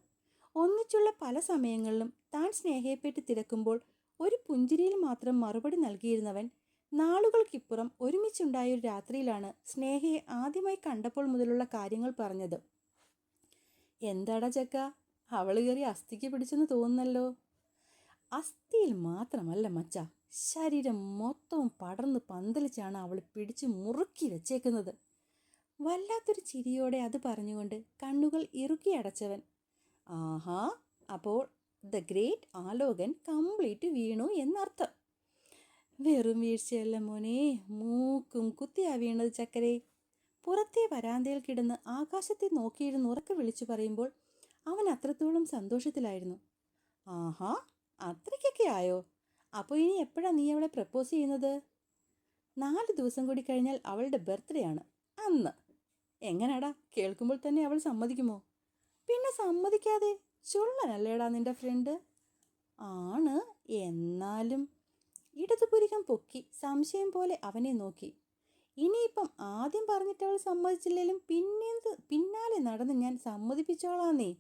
ഒന്നിച്ചുള്ള പല സമയങ്ങളിലും താൻ സ്നേഹയെപ്പറ്റി തിരക്കുമ്പോൾ ഒരു പുഞ്ചിരിയിൽ മാത്രം മറുപടി നൽകിയിരുന്നവൻ നാളുകൾക്കിപ്പുറം ഒരുമിച്ചുണ്ടായൊരു രാത്രിയിലാണ് സ്നേഹയെ ആദ്യമായി കണ്ടപ്പോൾ മുതലുള്ള കാര്യങ്ങൾ പറഞ്ഞത്. എന്താടാ ചക്ക, അവള് കയറി അസ്ഥിക്ക് പിടിച്ചെന്ന് തോന്നുന്നല്ലോ. അസ്ഥിയിൽ മാത്രമല്ല മച്ച, ശരീരം മൊത്തവും പടർന്ന് പന്തലിച്ചാണ് അവൾ പിടിച്ച് മുറുക്കി വെച്ചേക്കുന്നത്. വല്ലാത്തൊരു ചിരിയോടെ അത് പറഞ്ഞുകൊണ്ട് കണ്ണുകൾ ഇറുക്കി അടച്ചവൻ, ആഹാ, അപ്പോൾ ദ ഗ്രേറ്റ് ആലോകൻ കംപ്ലീറ്റ് വീണു എന്നർത്ഥം. വെറും വീഴ്ചയല്ല മോനെ, മൂക്കും കുത്തിയാ വീണത് ചക്കരെ. പുറത്തെ വരാന്തയിൽ കിടന്ന് ആകാശത്തെ നോക്കിയിരുന്ന് ഉറക്കെ വിളിച്ചു പറയുമ്പോൾ അവൻ അത്രത്തോളം സന്തോഷത്തിലായിരുന്നു. ആഹാ, അത്രയ്ക്കൊക്കെ ആയോ? അപ്പോൾ ഇനി എപ്പോഴാണ് നീ അവളെ പ്രപ്പോസ് ചെയ്യുന്നത്? 4 ദിവസം കൂടി കഴിഞ്ഞാൽ അവളുടെ ബർത്ത്ഡേ ആണ്, അന്ന്. എങ്ങനാടാ, കേൾക്കുമ്പോൾ തന്നെ അവൾ സമ്മതിക്കുമോ? പിന്നെ സമ്മതിക്കാതെ, ചുള്ളനല്ലേടാ നിന്റെ ഫ്രണ്ട്. ആണ്, എന്നാലും. ഇടതുപുരികം പൊക്കി സംശയം പോലെ അവനെ നോക്കി. ഇനിയിപ്പം ആദ്യം പറഞ്ഞിട്ട് അവൾ സമ്മതിച്ചില്ലെങ്കിലും പിന്നാലെ നടന്ന് ഞാൻ സമ്മതിപ്പിച്ചോളാന്നേ.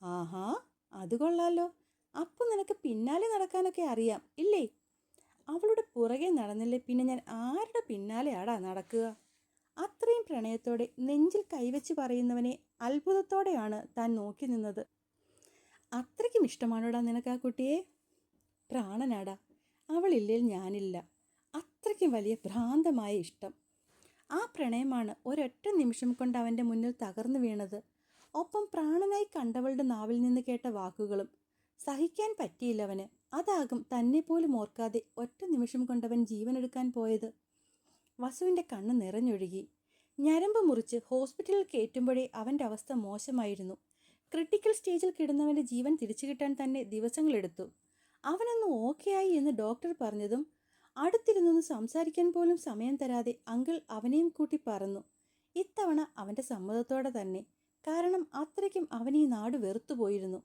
ആഹാ, അത് കൊള്ളാലോ. അപ്പം നിനക്ക് പിന്നാലെ നടക്കാനൊക്കെ അറിയാം ഇല്ലേ? അവളുടെ പുറകെ നടന്നില്ലേ പിന്നെ ഞാൻ ആരുടെ പിന്നാലെയാടാ നടക്കുക? അത്രയും പ്രണയത്തോടെ നെഞ്ചിൽ കൈവച്ച് പറയുന്നവനെ അത്ഭുതത്തോടെയാണ് താൻ നോക്കി നിന്നത്. അത്രയ്ക്കും ഇഷ്ടമാണോടാ നിനക്ക് ആ കുട്ടിയെ? പ്രാണനാടാ, അവളില്ലേൽ ഞാനില്ല. അത്രയ്ക്കും വലിയ ഭ്രാന്തമായ ഇഷ്ടം. ആ പ്രണയമാണ് ഒരൊറ്റ നിമിഷം കൊണ്ട് അവൻ്റെ മുന്നിൽ തകർന്നു വീണത്. ഒപ്പം പ്രാണനായി കണ്ടവളുടെ നാവിൽ നിന്ന് കേട്ട വാക്കുകളും. സഹിക്കാൻ പറ്റിയില്ലവന്. അതാകും തന്നെ പോലും ഓർക്കാതെ ഒറ്റ നിമിഷം കൊണ്ടവൻ ജീവനെടുക്കാൻ പോയത്. വസുവിൻ്റെ കണ്ണ് നിറഞ്ഞൊഴുകി. ഞരമ്പ് മുറിച്ച് ഹോസ്പിറ്റലിൽ കയറ്റുമ്പോഴേ അവൻ്റെ അവസ്ഥ മോശമായിരുന്നു. ക്രിട്ടിക്കൽ സ്റ്റേജിൽ കിടന്നവൻ്റെ ജീവൻ തിരിച്ചു കിട്ടാൻ തന്നെ ദിവസങ്ങളെടുത്തു. അവനൊന്ന് ഓക്കെ ആയി എന്ന് ഡോക്ടർ പറഞ്ഞതും അടുത്തിരുന്നൊന്ന് സംസാരിക്കാൻ പോലും സമയം തരാതെ അങ്കിൾ അവനെയും കൂട്ടി പറന്നു. ഇത്തവണ അവൻ്റെ സമ്മതത്തോടെ തന്നെ. കാരണം അത്രയ്ക്കും അവൻ ഈ നാട് വെറുത്തുപോയിരുന്നു.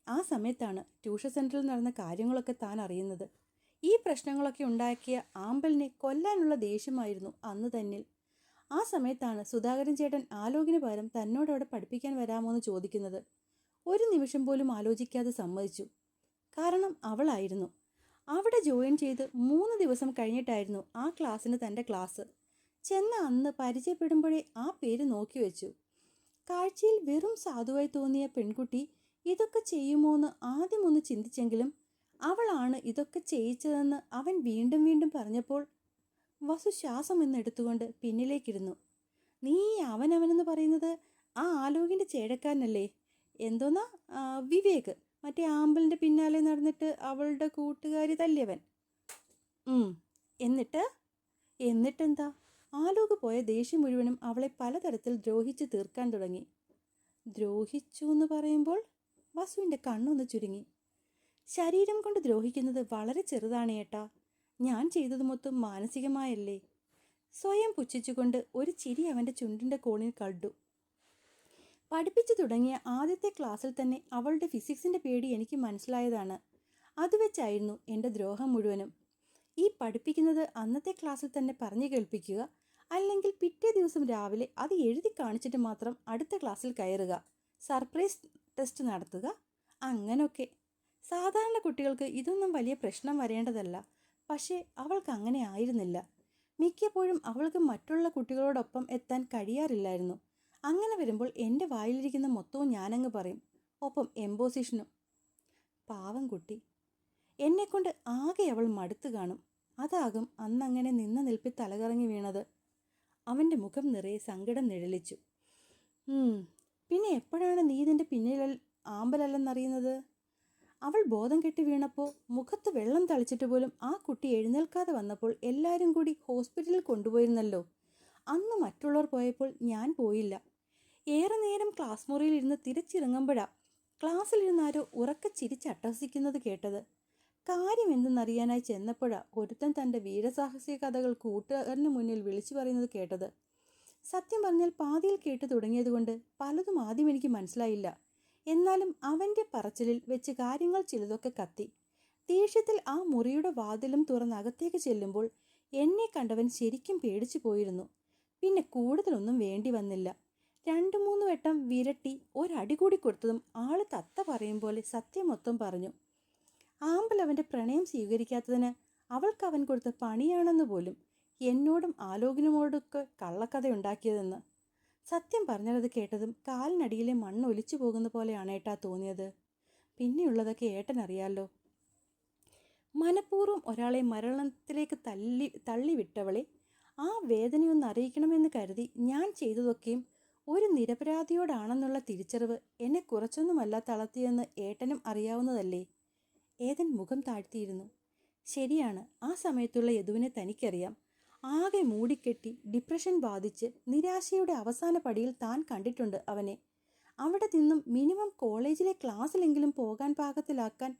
ആ സമയത്താണ് ട്യൂഷൻ സെൻറ്ററിൽ നടന്ന കാര്യങ്ങളൊക്കെ താൻ അറിയുന്നത്. ഈ പ്രശ്നങ്ങളൊക്കെ ഉണ്ടാക്കിയ ആമ്പലിനെ കൊല്ലാനുള്ള ദേഷ്യമായിരുന്നു അന്ന് തന്നിൽ. ആ സമയത്താണ് സുധാകരൻ ചേട്ടൻ ആലോകിന് പകരം തന്നോടവിടെ പഠിപ്പിക്കാൻ വരാമോ എന്ന് ചോദിക്കുന്നത്. ഒരു നിമിഷം പോലും ആലോചിക്കാതെ സമ്മതിച്ചു. കാരണം അവളായിരുന്നു. അവിടെ ജോയിൻ ചെയ്ത് 3 ദിവസം കഴിഞ്ഞിട്ടായിരുന്നു ആ ക്ലാസ്സിന് തൻ്റെ ക്ലാസ്. ചെന്ന അന്ന് പരിചയപ്പെടുമ്പോഴേ ആ പേര് നോക്കി വെച്ചു. കാഴ്ചയിൽ വെറും സാധുവായി തോന്നിയ പെൺകുട്ടി ഇതൊക്കെ ചെയ്യുമോയെന്ന് ആദ്യമൊന്ന് ചിന്തിച്ചെങ്കിലും അവളാണ് ഇതൊക്കെ ചെയ്യിച്ചതെന്ന് അവൻ വീണ്ടും വീണ്ടും പറഞ്ഞപ്പോൾ വസു ശ്വാസം എന്നെടുത്തുകൊണ്ട് പിന്നിലേക്കിരുന്നു. നീ അവനെന്ന് പറയുന്നത് ആ ആലോകിൻ്റെ ചേടക്കാരനല്ലേ? എന്തോന്നാ, വിവേക്, മറ്റേ ആമ്പലിൻ്റെ പിന്നാലെ നടന്നിട്ട് അവളുടെ കൂട്ടുകാരി തല്ലിയവൻ. എന്നിട്ട് എന്നിട്ടെന്താ, ആലോക് പോയ ദേഷ്യം മുഴുവനും അവളെ പലതരത്തിൽ ദ്രോഹിച്ച് തീർക്കാൻ തുടങ്ങി. ദ്രോഹിച്ചു എന്ന് പറയുമ്പോൾ വസുവിൻ്റെ കണ്ണൊന്ന് ചുരുങ്ങി. ശരീരം കൊണ്ട് ദ്രോഹിക്കുന്നത് വളരെ ചെറുതാണ് ഏട്ടാ. ഞാൻ ചെയ്തത് മൊത്തം മാനസികമായല്ലേ. സ്വയം പുച്ഛിച്ചുകൊണ്ട് ഒരു ചിരി അവൻ്റെ ചുണ്ടിൻ്റെ കോണിൽ കണ്ടു. പഠിപ്പിച്ചു തുടങ്ങിയ ആദ്യത്തെ ക്ലാസ്സിൽ തന്നെ അവളുടെ ഫിസിക്സിൻ്റെ പേടി എനിക്ക് മനസ്സിലായതാണ്. അതുവെച്ചായിരുന്നു എൻ്റെ ദ്രോഹം മുഴുവനും. ഈ പഠിപ്പിക്കുന്നത് അന്നത്തെ ക്ലാസ്സിൽ തന്നെ പറഞ്ഞു കേൾപ്പിക്കുക, അല്ലെങ്കിൽ പിറ്റേ ദിവസം രാവിലെ അത് എഴുതി കാണിച്ചിട്ട് മാത്രം അടുത്ത ക്ലാസ്സിൽ കയറുക, സർപ്രൈസ് ടെസ്റ്റ് നടത്തുക, അങ്ങനൊക്കെ. സാധാരണ കുട്ടികൾക്ക് ഇതൊന്നും വലിയ പ്രശ്നം വരേണ്ടതല്ല. പക്ഷേ അവൾക്ക് അങ്ങനെ ആയിരുന്നില്ല. മിക്കപ്പോഴും അവൾക്ക് മറ്റുള്ള കുട്ടികളോടൊപ്പം എത്താൻ കഴിയാറില്ലായിരുന്നു. അങ്ങനെ വരുമ്പോൾ എൻ്റെ വായിലിരിക്കുന്ന മൊത്തവും ഞാനങ്ങ് പറയും, ഒപ്പം എംപോസിഷനും. പാവം കുട്ടി. എന്നെക്കൊണ്ട് ആകെ അവൾ മടുത്തു കാണും. അതാകും അന്നങ്ങനെ നിന്ന നിൽപ്പിൽ തലകറങ്ങി വീണത്. അവൻ്റെ മുഖം നിറയെ സങ്കടം നിഴലിച്ചു. പിന്നെ എപ്പോഴാണ് നീ ഇതിൻ്റെ പിന്നിൽ ആമ്പലല്ലെന്നറിയുന്നത്? അവൾ ബോധം കെട്ടി വീണപ്പോൾ മുഖത്ത് വെള്ളം തളിച്ചിട്ട് പോലും ആ കുട്ടി എഴുന്നേൽക്കാതെ വന്നപ്പോൾ എല്ലാവരും കൂടി ഹോസ്പിറ്റലിൽ കൊണ്ടുപോയിരുന്നല്ലോ. അന്ന് മറ്റുള്ളവർ പോയപ്പോൾ ഞാൻ പോയില്ല. ഏറെ നേരം ക്ലാസ് മുറിയിൽ ഇരുന്ന് തിരിച്ചിറങ്ങുമ്പോഴാണ് ക്ലാസ്സിലിരുന്നാരോ ഉറക്കെ ചിരിച്ചട്ടഹസിക്കുന്നത് കേട്ടത്. കാര്യം എന്തെന്നറിയാനായി ചെന്നപ്പോഴാണ് ഒരുത്തൻ തൻ്റെ വീരസാഹസിക കഥകൾ കൂട്ടുകാരന് മുന്നിൽ വിളിച്ചു പറയുന്നത് കേട്ടത്. സത്യം പറഞ്ഞാൽ പാതിയിൽ കേട്ടു തുടങ്ങിയതുകൊണ്ട് പലതും ആദ്യം എനിക്ക് മനസ്സിലായില്ല. എന്നാലും അവൻ്റെ പറച്ചിലിൽ വെച്ച് കാര്യങ്ങൾ ചിലതൊക്കെ കത്തി. ദേഷ്യത്തിൽ ആ മുറിയുടെ വാതിലും തുറന്ന് അകത്തേക്ക് ചെല്ലുമ്പോൾ എന്നെ കണ്ടവൻ ശരിക്കും പേടിച്ചു പോയിരുന്നു. പിന്നെ കൂടുതലൊന്നും വേണ്ടി വന്നില്ല. 2-3 വട്ടം വിരട്ടി ഒരടി കൂടി കൊടുത്തതും ആള് തത്ത പറയും പോലെ സത്യം മൊത്തം പറഞ്ഞു. ആമ്പൽ അവൻ്റെ പ്രണയം സ്വീകരിക്കാത്തതിന് അവൾക്ക് അവൻ കൊടുത്ത പണിയാണെന്ന് പോലും, എന്നോടും ആലോകിനോടൊക്കെ കള്ളക്കഥയുണ്ടാക്കിയതെന്ന്. സത്യം പറഞ്ഞത് കേട്ടതും കാലിനടിയിലെ മണ്ണ് ഒലിച്ചു പോകുന്ന പോലെയാണ് ഏട്ടാ തോന്നിയത്. പിന്നെയുള്ളതൊക്കെ ഏട്ടനറിയാലോ. മനഃപൂർവ്വം ഒരാളെ മരണത്തിലേക്ക് തള്ളിവിട്ടവളെ ആ വേദനയൊന്ന് അറിയിക്കണമെന്ന് കരുതി ഞാൻ ചെയ്തതൊക്കെയും ഒരു നിരപരാധിയോടാണെന്നുള്ള തിരിച്ചറിവ് എന്നെ കുറച്ചൊന്നുമല്ല തളർത്തിയെന്ന് ഏട്ടനും അറിയാവുന്നതല്ലേ. ഏതൻ മുഖം താഴ്ത്തിയിരുന്നു. ശരിയാണ്, ആ സമയത്തുള്ള യദുവിനെ തനിക്കറിയാം. ആകെ മൂടിക്കെട്ടി ഡിപ്രഷൻ ബാധിച്ച് നിരാശയുടെ അവസാന പടിയിൽ താൻ കണ്ടിട്ടുണ്ട് അവനെ. അവിടെ നിന്നും മിനിമം കോളേജിലെ ക്ലാസ്സിലെങ്കിലും പോകാൻ പാകത്തിലാക്കാൻ